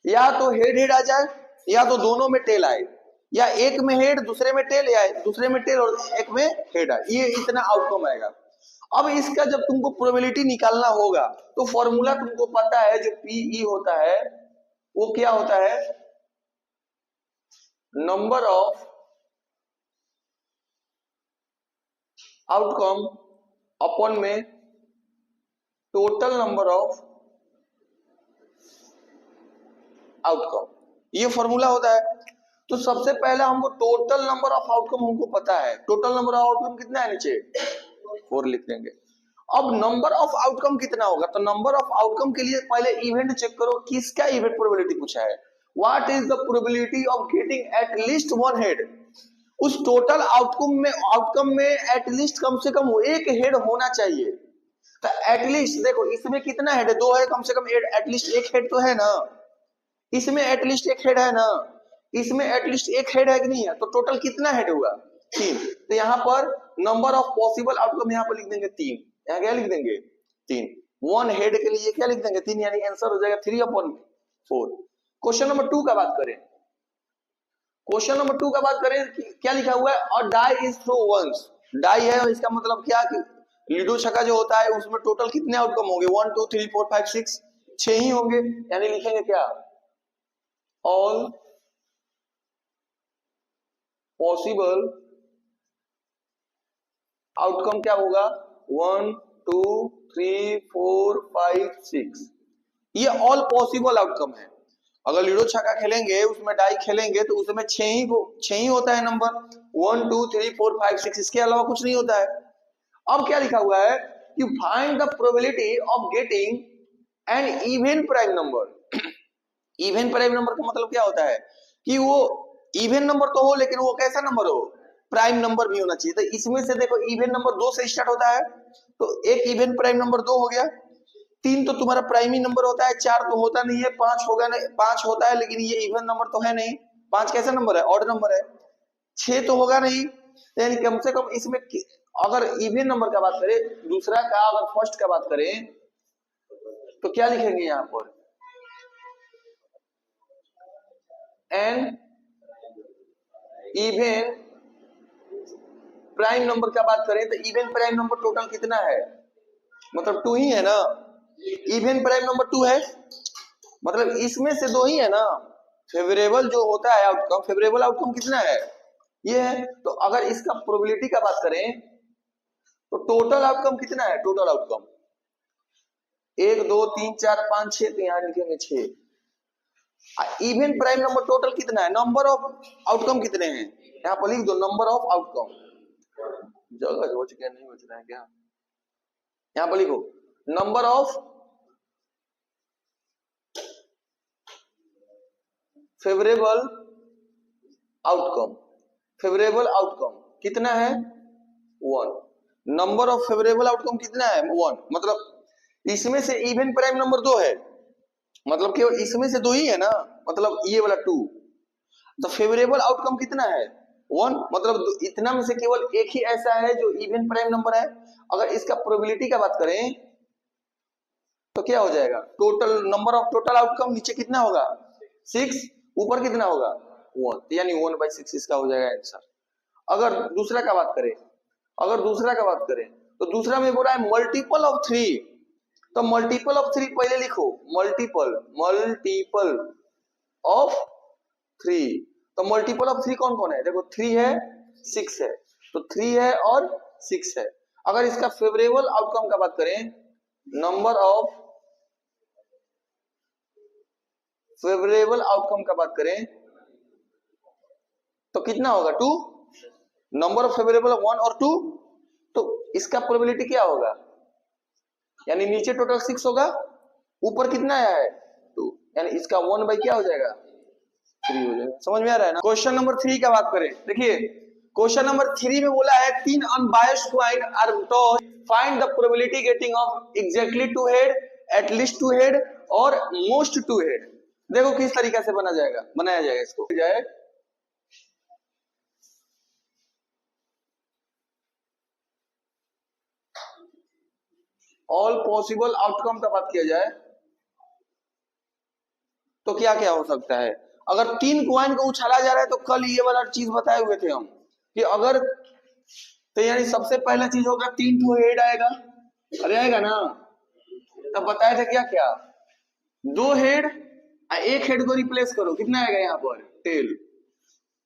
या तो हेड हेड आ जाए, या तो दोनों में टेल आए, या एक में हेड दूसरे में टेल, या दूसरे में टेल और एक में हेड आए, ये इतना आउटकम आएगा। अब इसका जब तुमको प्रोबेबिलिटी निकालना होगा तो फॉर्मूला तुमको पता है, जो पीई होता है वो क्या होता है, नंबर ऑफ आउटकम अपॉन में टोटल नंबर ऑफ आउटकम, ये फॉर्मूला होता है। तो सबसे पहले हमको टोटल नंबर ऑफ आउटकम हमको पता है, टोटल नंबर ऑफ आउटकम कितना है, नीचे 4 लिख देंगे। अब नंबर ऑफ आउटकम कितना होगा, तो नंबर ऑफ आउटकम के लिए पहले इवेंट चेक करो, किसका इवेंट प्रोबेबिलिटी पूछा है, what is the probability of getting at least one head, उस टोटल आउटकम में एटलीस्ट कम से कम 1 हेड होना चाहिए। तो एटलीस्ट देखो इसमें कितना हेड है, 2 है, कम से कम एटलीस्ट 1 हेड तो है ना, इसमें एटलीस्ट 1 हेड है ना, इसमें एटलीस्ट 1 हेड है कि नहीं है, तो टोटल कितना हेड हुआ, 3। तो यहाँ पर नंबर ऑफ पॉसिबल आउटकम यहाँ पर लिख देंगे 3, यहाँ क्या लिख देंगे 3, वन हेड के लिए क्या लिख देंगे 3, यानी आंसर हो जाएगा 3/4। क्वेश्चन नंबर 2 का बात करें, क्वेश्चन नंबर 2 का बात करें, क्या लिखा हुआ है, और die is throw once, die है और इसका मतलब क्या कि लूडो छक्का जो होता है उसमें टोटल कितने आउटकम होंगे, 1 2 3 4 5 6, 6 ही होंगे, यानी लिखेंगे क्या, ऑल पॉसिबल आउटकम क्या होगा, 1 2 3 4 5 6, ये ऑल पॉसिबल आउटकम है। अगर लूडो छक्का खेलेंगे, उसमें डाई खेलेंगे तो उसमें 6 ही होता है नंबर, 1 2 3 4 5 6, इसके अलावा कुछ नहीं होता है। अब क्या लिखा हुआ है कि find the probability of getting an even prime number. Even prime number का मतलब क्या होता है कि वो इवन नंबर तो हो, लेकिन वो कैसा नंबर हो, प्राइम नंबर भी होना चाहिए। तो इसमें से देखो इवन नंबर 2 से स्टार्ट होता है, तो एक इवन प्राइम नंबर 2 हो गया, 3 तो तुम्हारा प्राइम ही नंबर होता है, 4 तो होता नहीं है, 5 होगा नहीं, 5 होता है लेकिन ये इवन नंबर तो है नहीं, 5 कैसा नंबर है, ऑड नंबर है, 6 तो होगा नहीं, यानी कम से कम इसमें अगर इवन नंबर का बात करें, दूसरा का अगर फर्स्ट का बात करें तो क्या लिखेंगे यहां पर, एन इवन प्राइम नंबर का बात करें तो इवन प्राइम नंबर टोटल कितना है, मतलब 2 ही है ना, इवन प्राइम नंबर 2 है, मतलब इसमें से 2 ही है ना, फेवरेबल जो होता है आउटकम, फेवरेबल आउटकम कितना है, ये है। तो अगर इसका प्रोबेबिलिटी का बात करें तो टोटल आउटकम कितना है, टोटल आउटकम 1 2 3 4 5 6, तो यहां लिखेंगे 6। इवन प्राइम नंबर टोटल कितना है, नंबर ऑफ आउटकम कितने हैं, यहाँ पर लिख दो नंबर ऑफ आउटकम, जगह बच गया नहीं बच रहा है क्या, यहाँ पर लिखो number of favourable outcome, favourable outcome कितना है 1, नंबर ऑफ फेवरेबल आउटकम कितना है 1, मतलब इसमें से इवन प्राइम नंबर 2 है, मतलब केवल इसमें से 2 ही है ना, मतलब ये वाला 2, तो फेवरेबल आउटकम कितना है 1, मतलब इतना में से केवल एक ही ऐसा है जो इवन प्राइम नंबर है। अगर इसका प्रोबेबिलिटी का बात करें तो क्या हो जाएगा, total number of total outcome नीचे कितना होगा 6, ऊपर कितना होगा 1, यानी 1/6 इसका हो जाएगा आंसर। अगर दूसरा का बात करें तो दूसरा में बोला है मल्टीपल ऑफ 3, तो मल्टीपल ऑफ 3 पहले लिखो, मल्टीपल ऑफ 3। तो मल्टीपल ऑफ 3 कौन कौन है? देखो 3 है, 6 है, तो 3 है और 6 है। अगर इसका फेवरेबल आउटकम का बात करें, नंबर ऑफ फेवरेबल आउटकम का बात करें तो कितना होगा? 2। नंबर ऑफ फेवरेबल 1 और 2, तो इसका प्रोबेबिलिटी क्या होगा? यानी नीचे टोटल 6 होगा, ऊपर कितना आया है? 2, यानी इसका 1 बाई क्या हो जाएगा? 3 हो जाएगा। समझ में आ रहा है ना? क्वेश्चन नंबर 3 का बात करें, देखिए क्वेश्चन नंबर 3 में बोला है 3 unbiased coin are tossed, find the probability getting of exactly 2 head, at least 2 head और मोस्ट 2 हेड। देखो किस तरीके से बनाया जाएगा इसको। ऑल पॉसिबल आउटकम का बात किया जाए तो क्या क्या हो सकता है? अगर 3 कॉइन को उछाला जा रहा है तो कल ये वाला चीज बताए हुए थे हम कि अगर, तो यानी सबसे पहला चीज होगा 3 ठो हेड आएगा, अरे आएगा ना? तब बताए थे क्या क्या? 2 हेड, एक हेड को रिप्लेस करो, कितना आएगा यहाँ पर? टेल।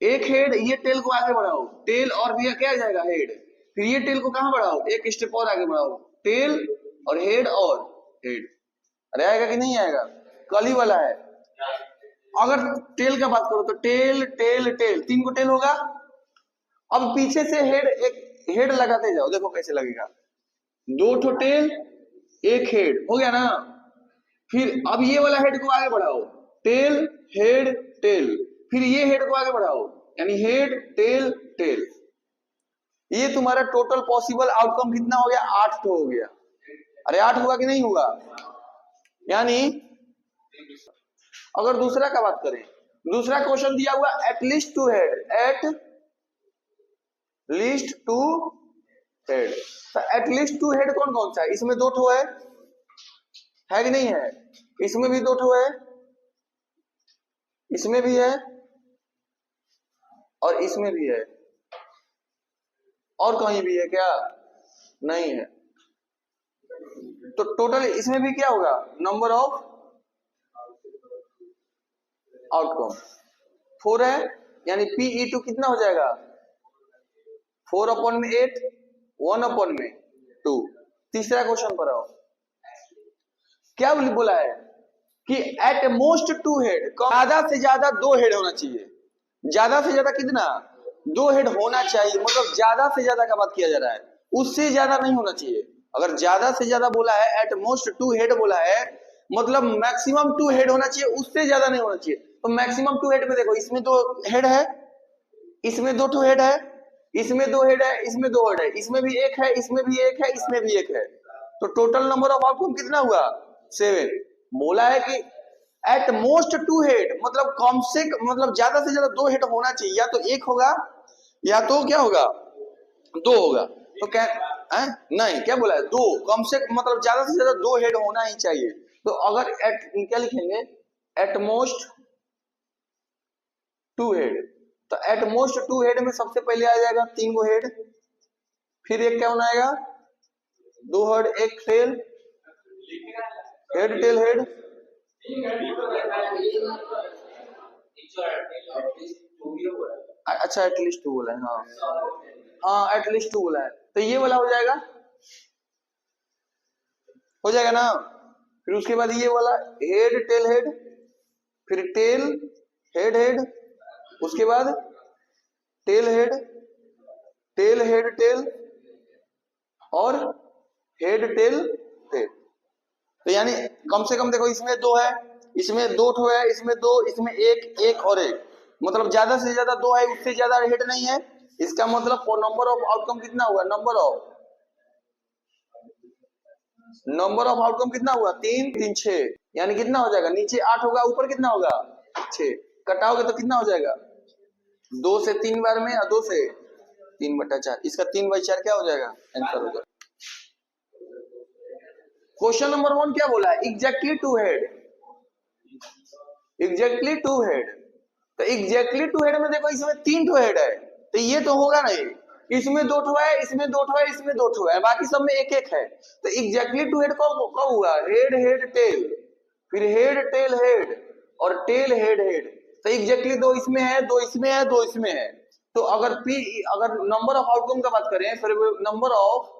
एक हेड, ये टेल को आगे बढ़ाओ, टेल और भी क्या आ जाएगा? हेड। फिर ये टेल को कहां बढ़ाओ? एक स्टेप और आगे बढ़ाओ, टेल और हेड और हेड। अरे आएगा कि नहीं आएगा? कल ही वाला है। अगर टेल का बात करो तो टेल टेल टेल, 3 को टेल होगा। अब पीछे से हेड, एक हेड लगाते जाओ, देखो कैसे लगेगा। 2 ठो टेल, एक हेड, हो गया ना? फिर अब ये वाला हेड को आगे बढ़ाओ, टेल हेड टेल, फिर ये हेड को आगे बढ़ाओ, यानी हेड टेल टेल। ये तुम्हारा टोटल पॉसिबल आउटकम कितना हो गया? 8 तो हो गया। अरे 8 हुआ कि नहीं हुआ? यानी अगर दूसरा का बात करें, दूसरा क्वेश्चन दिया हुआ at least 2 head, at least 2 head. तो एटलीस्ट 2 हेड कौन कौन सा है? इसमें 2 ठो है कि नहीं है? इसमें भी 2 ठो है, इसमें भी है और इसमें भी है, और कहीं भी है क्या? नहीं है। तो टोटल इसमें भी क्या होगा? नंबर ऑफ आउटकम 4 है, यानी Pe2 कितना हो जाएगा? 4/8, 1/2। तीसरा क्वेश्चन पर आओ, क्या बोला है कि एट मोस्ट 2 हेड, ज्यादा से ज्यादा 2 हेड होना चाहिए। ज्यादा से ज्यादा कितना? 2 हेड होना चाहिए, मतलब ज्यादा से ज्यादा का बात किया जा रहा है, उससे ज्यादा नहीं होना चाहिए। अगर ज्यादा से ज्यादा बोला है, एट मोस्ट 2 हेड बोला है, मतलब मैक्सिमम 2 हेड होना चाहिए, उससे ज्यादा नहीं होना चाहिए। तो मैक्सिमम 2 हेड में देखो, इसमें 2 हेड है, इसमें 2 हेड है, इसमें 2 हेड है, इसमें 2 हेड है, इसमें भी 1 है, इसमें भी 1 है, इसमें भी 1 है। तो टोटल नंबर ऑफ आउटकम कितना हुआ? 7। बोला है कि एट मोस्ट 2 हेड, मतलब कम से मतलब ज्यादा से ज्यादा 2 हेड होना चाहिए, या तो 1 होगा या तो क्या होगा? 2 होगा। तो क्या नहीं, क्या बोला है? 2 कम से, मतलब ज्यादा से ज्यादा 2 हेड होना ही चाहिए। तो अगर एट, क्या लिखेंगे? At most 2 head. तो एट मोस्ट 2 हेड में सबसे पहले आ जाएगा 3 गो हेड, फिर एक क्या होना आएगा? 2 हेड, एक टेल, हेड टेल हेड, अच्छा एटलीस्ट 2 बोला है, हाँ एटलीस्ट 2 बोला है, तो ये वाला हो जाएगा ना? फिर उसके बाद ये वाला हेड टेल हेड, फिर टेल हेड हेड, उसके बाद टेल हेड टेल और हेड टेल टेल। तो यानी कम से कम देखो, इसमें 2 है, इसमें 2 ठो है, इसमें 2, इसमें 1 और 1, मतलब ज्यादा से ज्यादा 2 है, उससे ज्यादा हेड नहीं है। इसका मतलब नंबर ऑफ आउटकम कितना हुआ? नंबर ऑफ आउटकम कितना हुआ? 3 3 6, यानी कितना हो जाएगा? नीचे 8 होगा, ऊपर कितना होगा? 6। कटाओगे तो कितना हो जाएगा? 2 से 3 बार में, और 2 से 3/4, इसका 3/4 क्या हो जाएगा? आंसर हो जाएगा। क्वेश्चन नंबर 1 क्या बोला है? Exactly 2 head, exactly 2 head. तो एग्जैक्टली टू हेड में देखो इसमें 3 ठो हेड है, तो ये तो होगा नहीं, इसमें 2 ठो है, इसमें 2 ठो है, इसमें 2 ठो है, बाकी सब में एक एक है। तो एग्जैक्टली टू हेड कब हुआ? हेड हेड टेल, फिर हेड टेल हेड और टेल हेड हेड। तो एग्जैक्टली 2 इसमें है, 2 इसमें है, 2 इसमें है। तो अगर नंबर ऑफ आउटकम का बात करें, फिर नंबर ऑफ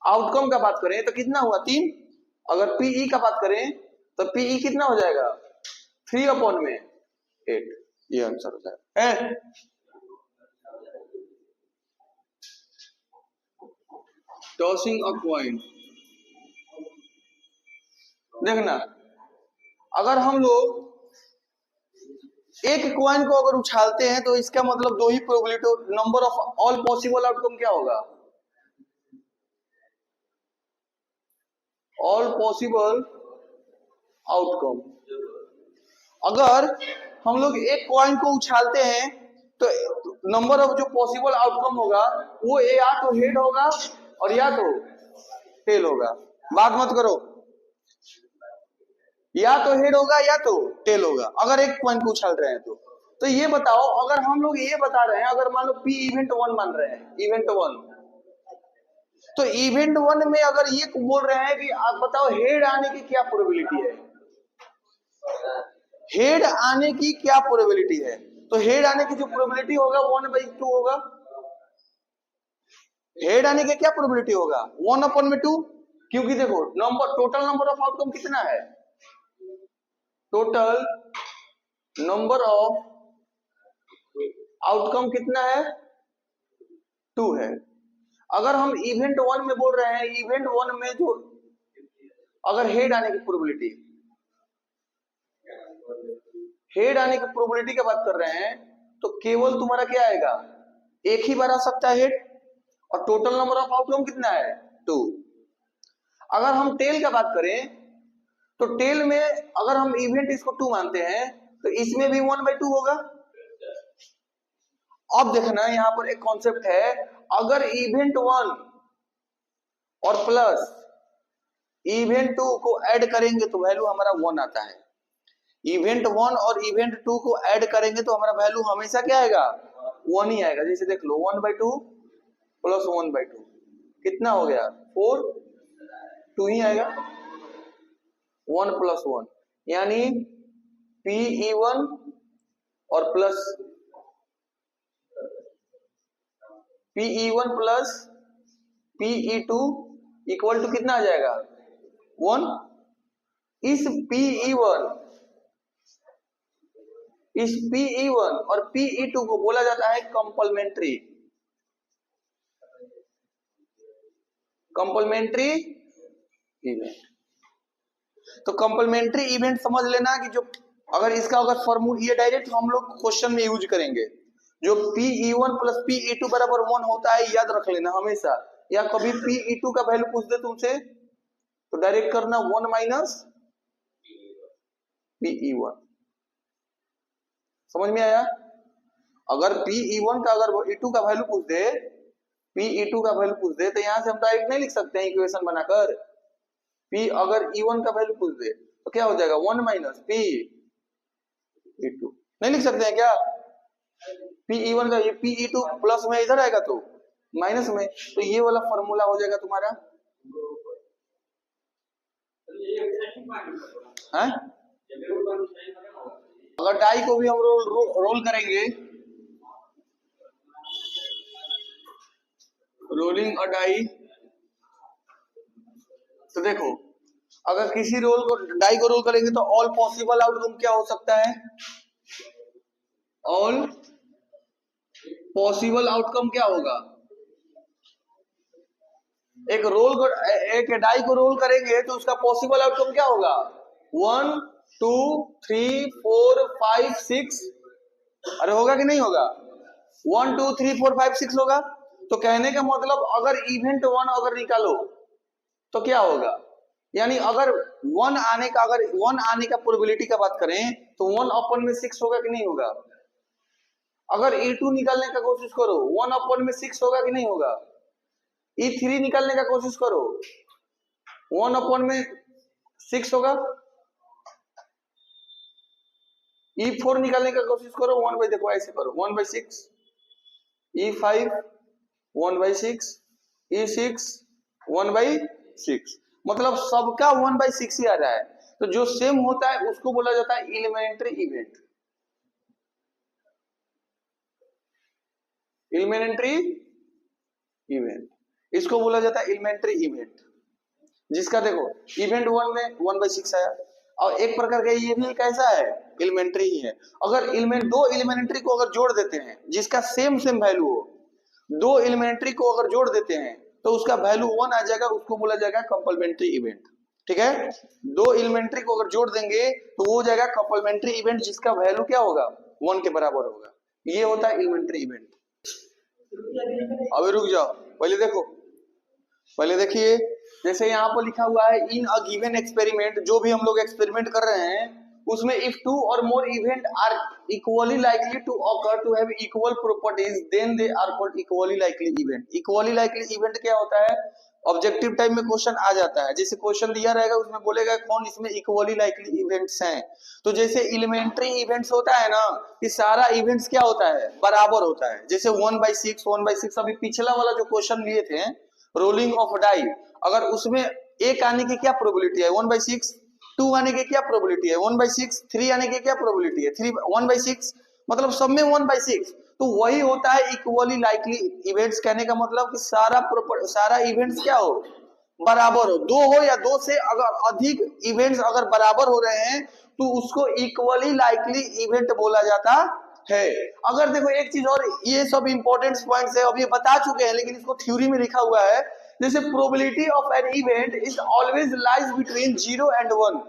आउटकम का बात करें तो कितना हुआ? 3। अगर पीई का बात करें तो पीई कितना हो जाएगा? 3/8। ये आंसर हो जाएगा है। टॉसिंग अ कॉइन, देखना अगर हम लोग एक कॉइन को अगर उछालते हैं तो इसका मतलब 2 ही probability, number of all possible outcome क्या होगा? All possible outcome. अगर हम लोग एक कॉइन को उछालते हैं तो नंबर ऑफ जो पॉसिबल आउटकम होगा वो या तो हेड होगा और या तो टेल होगा। बात मत करो, या तो हेड होगा या तो टेल होगा अगर एक कॉइन को उछाल रहे हैं तो ये बताओ, अगर हम लोग ये बता रहे हैं, अगर मान लो पी इवेंट 1 मान रहे हैं, इवेंट 1, तो इवेंट 1 में अगर ये बोल रहे हैं कि आप बताओ हेड आने की क्या प्रोबेबिलिटी है, हेड आने की क्या प्रोबेबिलिटी है? तो हेड आने की जो प्रोबेबिलिटी होगा 1/2 होगा। हेड आने की क्या प्रोबेबिलिटी होगा? 1/2, क्योंकि देखो टोटल नंबर ऑफ आउटकम कितना है? टोटल नंबर ऑफ आउटकम कितना है? 2 है। अगर हम इवेंट 1 में बोल रहे हैं, इवेंट 1 में जो अगर हेड आने की प्रोबेबिलिटी, हेड आने की प्रोबेबिलिटी की बात कर रहे हैं तो केवल तुम्हारा क्या आएगा? एक ही बार आ सकता है हेड, और टोटल नंबर ऑफ आउटकम कितना है? 2। अगर हम टेल का बात करें तो टेल में अगर हम इवेंट इसको 2 मानते हैं तो इसमें भी 1/2 होगा। अब देखना यहां पर एक कॉन्सेप्ट है, अगर इवेंट 1 और प्लस इवेंट 2 को ऐड करेंगे तो वैल्यू हमारा 1 आता है। इवेंट 1 और इवेंट 2 को ऐड करेंगे तो हमारा वैल्यू हमेशा क्या आएगा? 1 ही आएगा। जैसे देख लो 1/2 प्लस 1/2 कितना हो गया? 4, 2 ही आएगा। 1 + 1 यानी PE1 और plus PE1 plus PE2 equal to कितना आ जाएगा? 1। इस PE1 और PE2 को बोला जाता है कंप्लीमेंट्री इवेंट। तो कंप्लीमेंट्री इवेंट समझ लेना कि जो अगर इसका फॉर्मूला ये डायरेक्ट हम लोग क्वेश्चन में यूज करेंगे, जो PE1 प्लस PE2 बराबर 1 होता है, याद रख लेना हमेशा। या कभी PE2 का वैल्यू पूछ दे तुमसे तो डायरेक्ट करना 1 माइनस PE1। समझ में आया? अगर PE1 का अगर E2 का वैल्यू पूछ दे, PE2 का वैल्यू पूछ दे तो यहां से हम डायरेक्ट नहीं लिख सकते हैं इक्वेशन बनाकर। P अगर E1 का वैल्यू पूछ दे तो क्या हो जाएगा? 1 माइनस PE2। नहीं लिख सकते हैं क्या? PE1 का ये PE2 प्लस में इधर आएगा तो माइनस में, तो ये वाला फॉर्मूला हो जाएगा तुम्हारा है? अगर डाई को भी हम रोल करेंगे, रोलिंग अ डाई, तो देखो अगर किसी डाई को रोल करेंगे तो ऑल पॉसिबल आउटकम क्या हो सकता है? ऑल पॉसिबल आउटकम क्या होगा? एक डाई को रोल करेंगे तो उसका पॉसिबल आउटकम क्या होगा? 1 2 3 4 5 6। अरे होगा कि नहीं होगा? 1 2 3 4 5 6 होगा। तो कहने का मतलब अगर इवेंट 1 अगर निकालो तो क्या होगा? यानी अगर 1 आने का प्रोबेबिलिटी का बात करें तो 1/6 होगा कि नहीं होगा? अगर E2 निकालने का कोशिश करो 1/6 होगा कि नहीं होगा? E3 निकालने का कोशिश करो 1/6 होगा। E4 निकालने का कोशिश करो, 1 बाई, देखो ऐसे करो, 1/6, E5 1/6, E6 1/6, मतलब सबका 1/6 ही आ रहा है। तो जो सेम होता है उसको बोला जाता है एलिमेंट्री इवेंट। एलिमेंट्री इवेंट, इसको बोला जाता है एलिमेंट्री इवेंट, जिसका देखो इवेंट 1 में 1/6 आया। और एक प्रकार का ये भी कैसा है, एलिमेंट्री ही है। अगर दो एलिमेंट्री को अगर जोड़ देते हैं जिसका सेम वैल्यू हो, दो एलिमेंट्री को अगर जोड़ देते हैं तो उसका वैल्यू 1 आ जाएगा, उसको बोला जाएगा कंप्लीमेंट्री इवेंट। ठीक है, दो एलिमेंट्री को अगर जोड़ देंगे तो वो हो जाएगा कंप्लीमेंट्री इवेंट, जिसका वैल्यू क्या होगा, 1 के बराबर होगा। ये होता है एलिमेंट्री इवेंट। अभी रुक जाओ, पहले देखो, पहले देखिए, जैसे यहाँ पर लिखा हुआ है इन अ गिवन एक्सपेरिमेंट, जो भी हम लोग एक्सपेरिमेंट कर रहे हैं उसमें इफ 2 और more event are equally likely to occur to have equal properties then they are called equally likely event. Equally likely event क्या होता है, ऑब्जेक्टिव टाइप में क्वेश्चन आ जाता है, जैसे क्वेश्चन दिया रहेगा उसमें बोलेगा कौन इसमें इक्वली लाइकली इवेंट्स हैं। तो जैसे एलिमेंट्री इवेंट्स होता है ना, कि सारा इवेंट्स क्या होता है, बराबर होता है। जैसे 1/6 1/6, अभी पिछला वाला जो क्वेश्चन लिए थे रोलिंग ऑफ डाई, अगर उसमें एक आने की क्या प्रोबेबिलिटी है 1/6, 2 आने की क्या प्रोबेबिलिटी है 1/6, 3 आने की क्या प्रोबेबिलिटी है 1/6, मतलब सब में 1/6। तो वही होता है इक्वली लाइकली इवेंट्स। कहने का मतलब कि सारा इवेंट्स क्या हो, बराबर हो, दो हो या दो से अगर अधिक इवेंट्स अगर बराबर हो रहे हैं तो उसको इक्वली लाइकली इवेंट बोला जाता है। अगर देखो एक चीज और, ये सब इंपॉर्टेंट पॉइंट्स है, अभी बता चुके हैं लेकिन इसको थ्योरी में लिखा हुआ है। जैसे probability of an event is always lies between 0 and 1।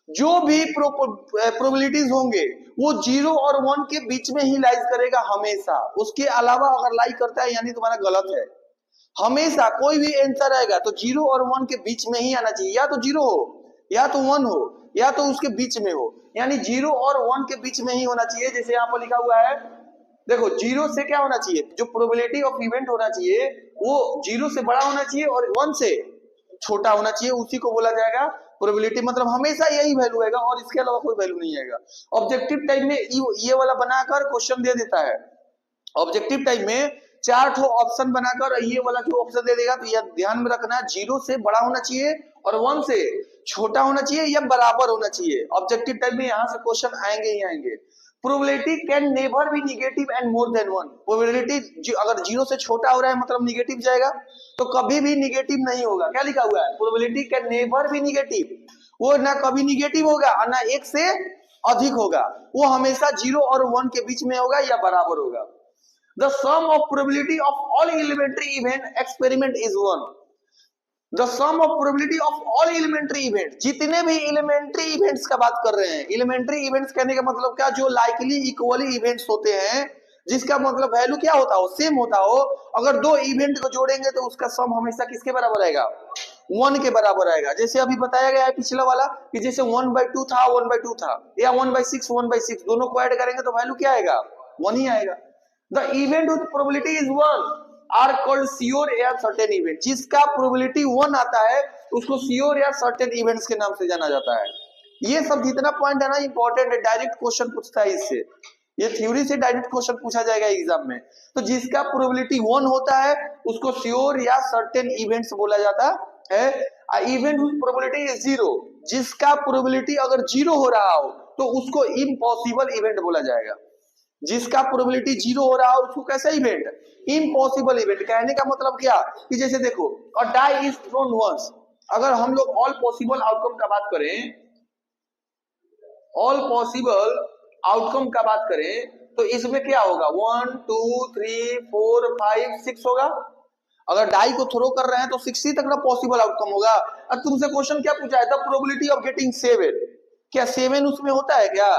जो भी प्रोबेबिलिटीज होंगे वो 0 और 1 के बीच में ही लाइज करेगा हमेशा, उसके अलावा अगर लाई करता है यानी तुम्हारा गलत है। हमेशा कोई भी आंसर आएगा तो 0 और 1 के बीच में ही आना चाहिए, या तो 0 हो या तो 1 हो या तो उसके बीच में हो, यानी 0 और 1 के बीच में ही होना चाहिए। जैसे यहाँ पर लिखा हुआ है, देखो 0 से क्या होना चाहिए, जो प्रोबेबिलिटी ऑफ इवेंट होना चाहिए वो 0 से बड़ा होना चाहिए और 1 से छोटा होना चाहिए, उसी को बोला जाएगा प्रोबेबिलिटी। मतलब हमेशा यही वैल्यू आएगा और इसके अलावा कोई वैल्यू नहीं आएगा। ऑब्जेक्टिव टाइप में ये वाला बनाकर क्वेश्चन दे देता है। ऑब्जेक्टिव टाइप में 4 ठो ऑप्शन बनाकर ये वाला जो ऑप्शन दे देगा, तो यह ध्यान में रखना, 0 से बड़ा होना चाहिए और 1 से छोटा होना चाहिए या बराबर होना चाहिए। ऑब्जेक्टिव टाइप में यहाँ से क्वेश्चन आएंगे ही आएंगे। Probability can never be negative and more than 1। Probability अगर 0 से छोटा हो रहा है मतलब नेगेटिव जाएगा, तो कभी भी नेगेटिव नहीं होगा। क्या लिखा हुआ है, probability can never be negative, वो ना कभी नेगेटिव होगा और ना 1 से अधिक होगा, वो हमेशा 0 और 1 के बीच में होगा या बराबर होगा। The sum of probability of all elementary event experiment is 1. The sum of probability of all elementary event, जितने भी elementary events का बात कर रहे हैं, elementary events कहने का मतलब क्या, जो likely equally events होते हैं, जिसका मतलब वैल्यू क्या होता हो, सेम होता हो। अगर दो इवेंट को जोड़ेंगे तो उसका सम हमेशा किसके बराबर आएगा, 1 के बराबर आएगा। जैसे अभी बताया गया है पिछला वाला कि जैसे 1/2 था 1/2 था, या 1/6 1/6, दोनों को ऐड करेंगे तो वैल्यू क्या आएगा, 1 ही आएगा। The event with probability is 1 are called sure या certain event। जिसका probability 1 आता है उसको sure या certain events के नाम से जाना जाता है। ये सब जितना पॉइंट है ना इंपॉर्टेंट है, डायरेक्ट क्वेश्चन पूछता है इससे, ये थ्योरी से डायरेक्ट क्वेश्चन पूछा जाएगा एग्जाम में। तो जिसका प्रोबेबिलिटी 1 होता है उसको श्योर या सर्टेन इवेंट्स बोला जाता है। इवेंट विद प्रोबेबिलिटी इज 0, जिसका प्रोबेबिलिटी अगर 0 हो रहा हो तो उसको इम्पॉसिबल इवेंट बोला जाएगा। जिसका प्रोबेबिलिटी 0 हो रहा हो उसको कैसा इवेंट, इम्पॉसिबल इवेंट। कहने का मतलब क्या कि जैसे देखो, और डाई इज थ्रोन वंस, अगर हम लोग ऑल पॉसिबल आउटकम का बात करें, ऑल पॉसिबल आउटकम का बात करें तो इसमें क्या होगा, 1 2 3 4 5 6 होगा। अगर डाई को थ्रो कर रहे हैं तो 6 ही तक ना पॉसिबल आउटकम होगा। अब तुमसे क्वेश्चन क्या पूछा है, द प्रोबेबिलिटी ऑफ गेटिंग 7, क्या 7 उसमें होता है क्या?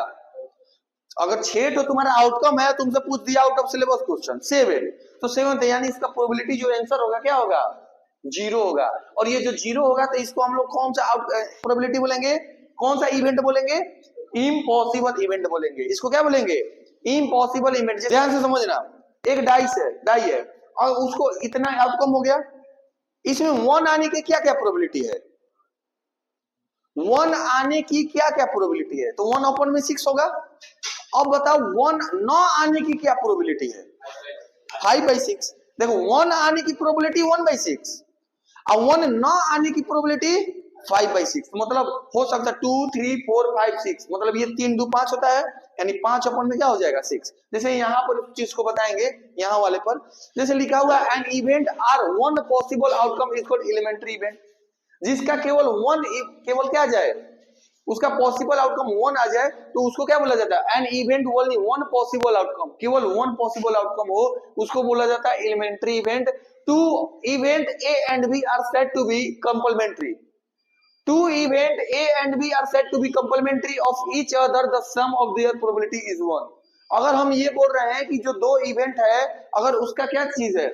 अगर 6 तो तुम्हारा आउटकम है, तुमसे पूछ दिया आउट ऑफ सिलेबस क्वेश्चन 7, तो 7 यानी इसका प्रोबेबिलिटी जो आंसर होगा क्या होगा, 0 होगा। और ये जो 0 होगा तो इसको हम लोग कौन सा प्रोबेबिलिटी बोलेंगे, कौन सा इवेंट बोलेंगे, इम्पॉसिबल इवेंट बोलेंगे। इसको क्या बोलेंगे, इम्पॉसिबल इवेंट। ध्यान से समझना, एक डाई है और उसको इतना आउटकम हो गया, इसमें 1 आने की क्या क्या प्रोबेबिलिटी है, 1 आने की क्या क्या प्रोबेबिलिटी है, तो 1/6 होगा। अब बताओ 1 न आने की क्या प्रोबेबिलिटी है? 5/6। देखो 1 आने की प्रोबेबिलिटी 1/6 और 1 न आने की प्रोबेबिलिटी 5/6। तो मतलब हो सकता है 2 3 4 5 6, मतलब ये 3 2 5 होता है, यानी 5 अपन में क्या हो जाएगा 6। जैसे यहाँ पर चीज को बताएंगे, यहाँ वाले पर जैसे लिखा हुआ an event are one possible outcome is called elementary event, जिसका केवल क्या जाए, उसका पॉसिबल आउटकम 1 आ जाए तो उसको क्या बोला जाता है? An event only one possible outcome, केवल वन पॉसिबल आउटकम हो उसको बोला जाता है elementary event. Two event A and B are said to be complementary. Two event A and B are said to be complementary of each other, the sum of their probability is 1। अगर हम ये बोल रहे हैं कि जो दो event है अगर उसका क्या चीज है,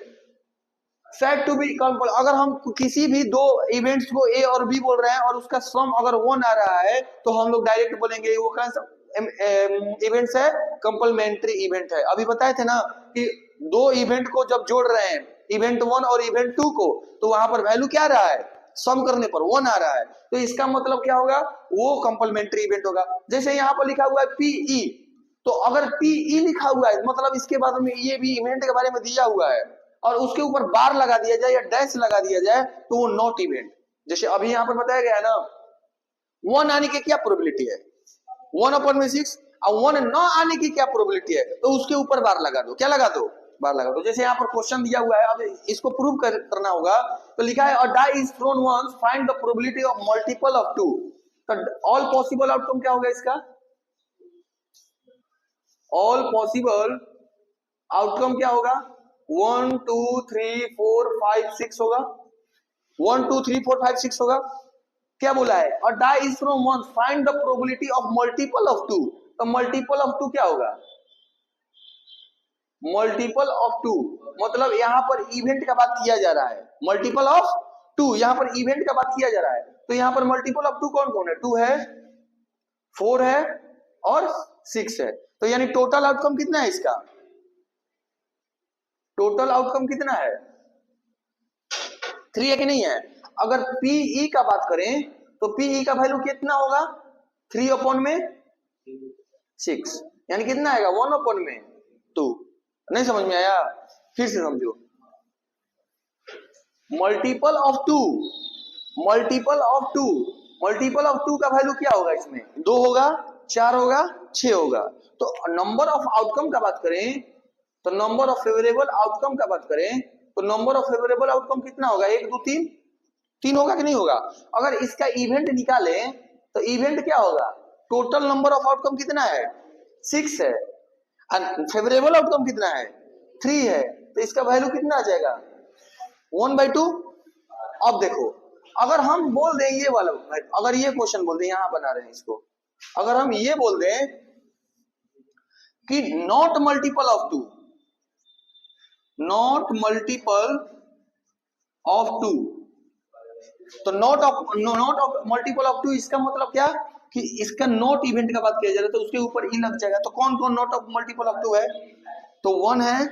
सेट टू बी कंपल, अगर हम किसी भी दो इवेंट्स को ए और बी बोल रहे हैं और उसका सम अगर 1 आ रहा है तो हम लोग डायरेक्ट बोलेंगे वो कौन सा इवेंट्स है, कंपलमेंट्री इवेंट है। अभी बताए थे ना कि दो इवेंट को जब जोड़ रहे हैं, इवेंट 1 और इवेंट 2 को, तो वहां पर वैल्यू क्या आ रहा है, सम करने पर 1 आ रहा है, तो इसका मतलब क्या होगा, वो कंपलमेंट्री इवेंट होगा। जैसे यहाँ पर लिखा हुआ है पीई, तो अगर पीई लिखा हुआ है मतलब इसके बाद में ये भी इवेंट के बारे में दिया हुआ है और उसके ऊपर बार लगा दिया जाए या डैश लगा दिया जाए तो वो नॉट इवेंट। जैसे अभी यहां पर बताया गया है ना 1 आने की क्या प्रोबेबिलिटी है, 1/6, और 1 न आने की क्या प्रोबेबिलिटी है, तो उसके ऊपर बार लगा दो, क्या लगा दो, बार लगा दो। जैसे यहाँ पर क्वेश्चन दिया हुआ है, अब इसको प्रूव करना होगा, तो लिखा है a die is thrown once, find the probability of multiple of 2। तो ऑल पॉसिबल आउटकम क्या होगा इसका, ऑल पॉसिबल आउटकम क्या होगा, 1 2 3 4 5 6 होगा, 1 2 3 4 5 6 होगा। क्या बोला है, और die is from 1, find the probability of multiple of 2। तो मल्टीपल ऑफ 2 क्या होगा, मल्टीपल ऑफ 2, मतलब यहां पर इवेंट का बात किया जा रहा है, मल्टीपल ऑफ 2 यहां पर इवेंट का बात किया जा रहा है। तो यहां पर मल्टीपल ऑफ 2 कौन कौन है, 2 है, 4 है और 6 है। तो यानी टोटल आउटकम कितना है इसका, टोटल आउटकम कितना है, 3 है कि नहीं है। अगर पीई का बात करें तो पीई का वैल्यू कितना होगा, 3/6, यानी कितना आएगा 1/2। नहीं समझ में आया, फिर से समझो, multiple of 2, multiple of 2, multiple of 2 का वैल्यू क्या होगा, इसमें 2 होगा, 4 होगा, 6 होगा। तो नंबर ऑफ आउटकम का बात करें, तो नंबर ऑफ फेवरेबल आउटकम का बात करें तो नंबर ऑफ फेवरेबल आउटकम कितना होगा, 1 2 3, 3 होगा कि नहीं होगा। अगर इसका इवेंट निकालें तो इवेंट क्या होगा, टोटल नंबर ऑफ आउटकम कितना है, 6 है, और फेवरेबल आउटकम कितना है, 3 है, तो इसका वैल्यू कितना आ जाएगा, 1/2। अब देखो अगर हम बोल दें ये वाला, अगर ये क्वेश्चन बोल दें, यहां बना रहे हैं इसको, अगर हम ये बोल दें कि not multiple of 2, not multiple of 2, तो नॉट ऑफ मल्टीपल ऑफ 2, इसका मतलब क्या कि इसका नॉट इवेंट का बात किया जा रहा है तो उसके ऊपर ई लग जाएगा। तो कौन कौन नॉट ऑफ मल्टीपल ऑफ 2 है, तो 1 है,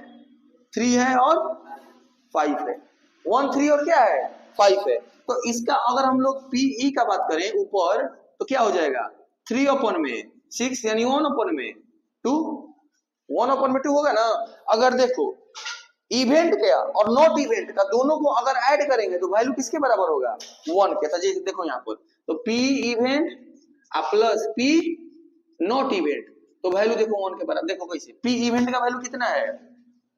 3 है और 5 है, 1 3 और क्या है 5 है। तो इसका अगर हम लोग पीई का बात करें ऊपर तो क्या हो जाएगा, 3/6 यानी 1/2, 1/2 होगा ना। अगर देखो इवेंट क्या और नॉट इवेंट का दोनों को अगर ऐड करेंगे तो वैल्यू किसके बराबर होगा, 1 के। तो देखो यहाँ पर तो P event plus P not event, तो वैल्यू देखो 1 के बराबर। देखो कैसे, पी इवेंट का वैल्यू कितना है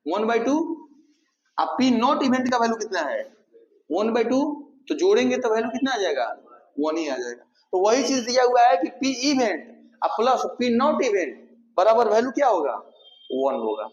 1/2, अब पी नॉट इवेंट का वैल्यू कितना है 1/2, तो जोड़ेंगे तो वैल्यू कितना आ जाएगा, 1 ही आ जाएगा। तो वही चीज दिया हुआ है कि P event plus P not event बराबर वैल्यू क्या होगा, 1 होगा।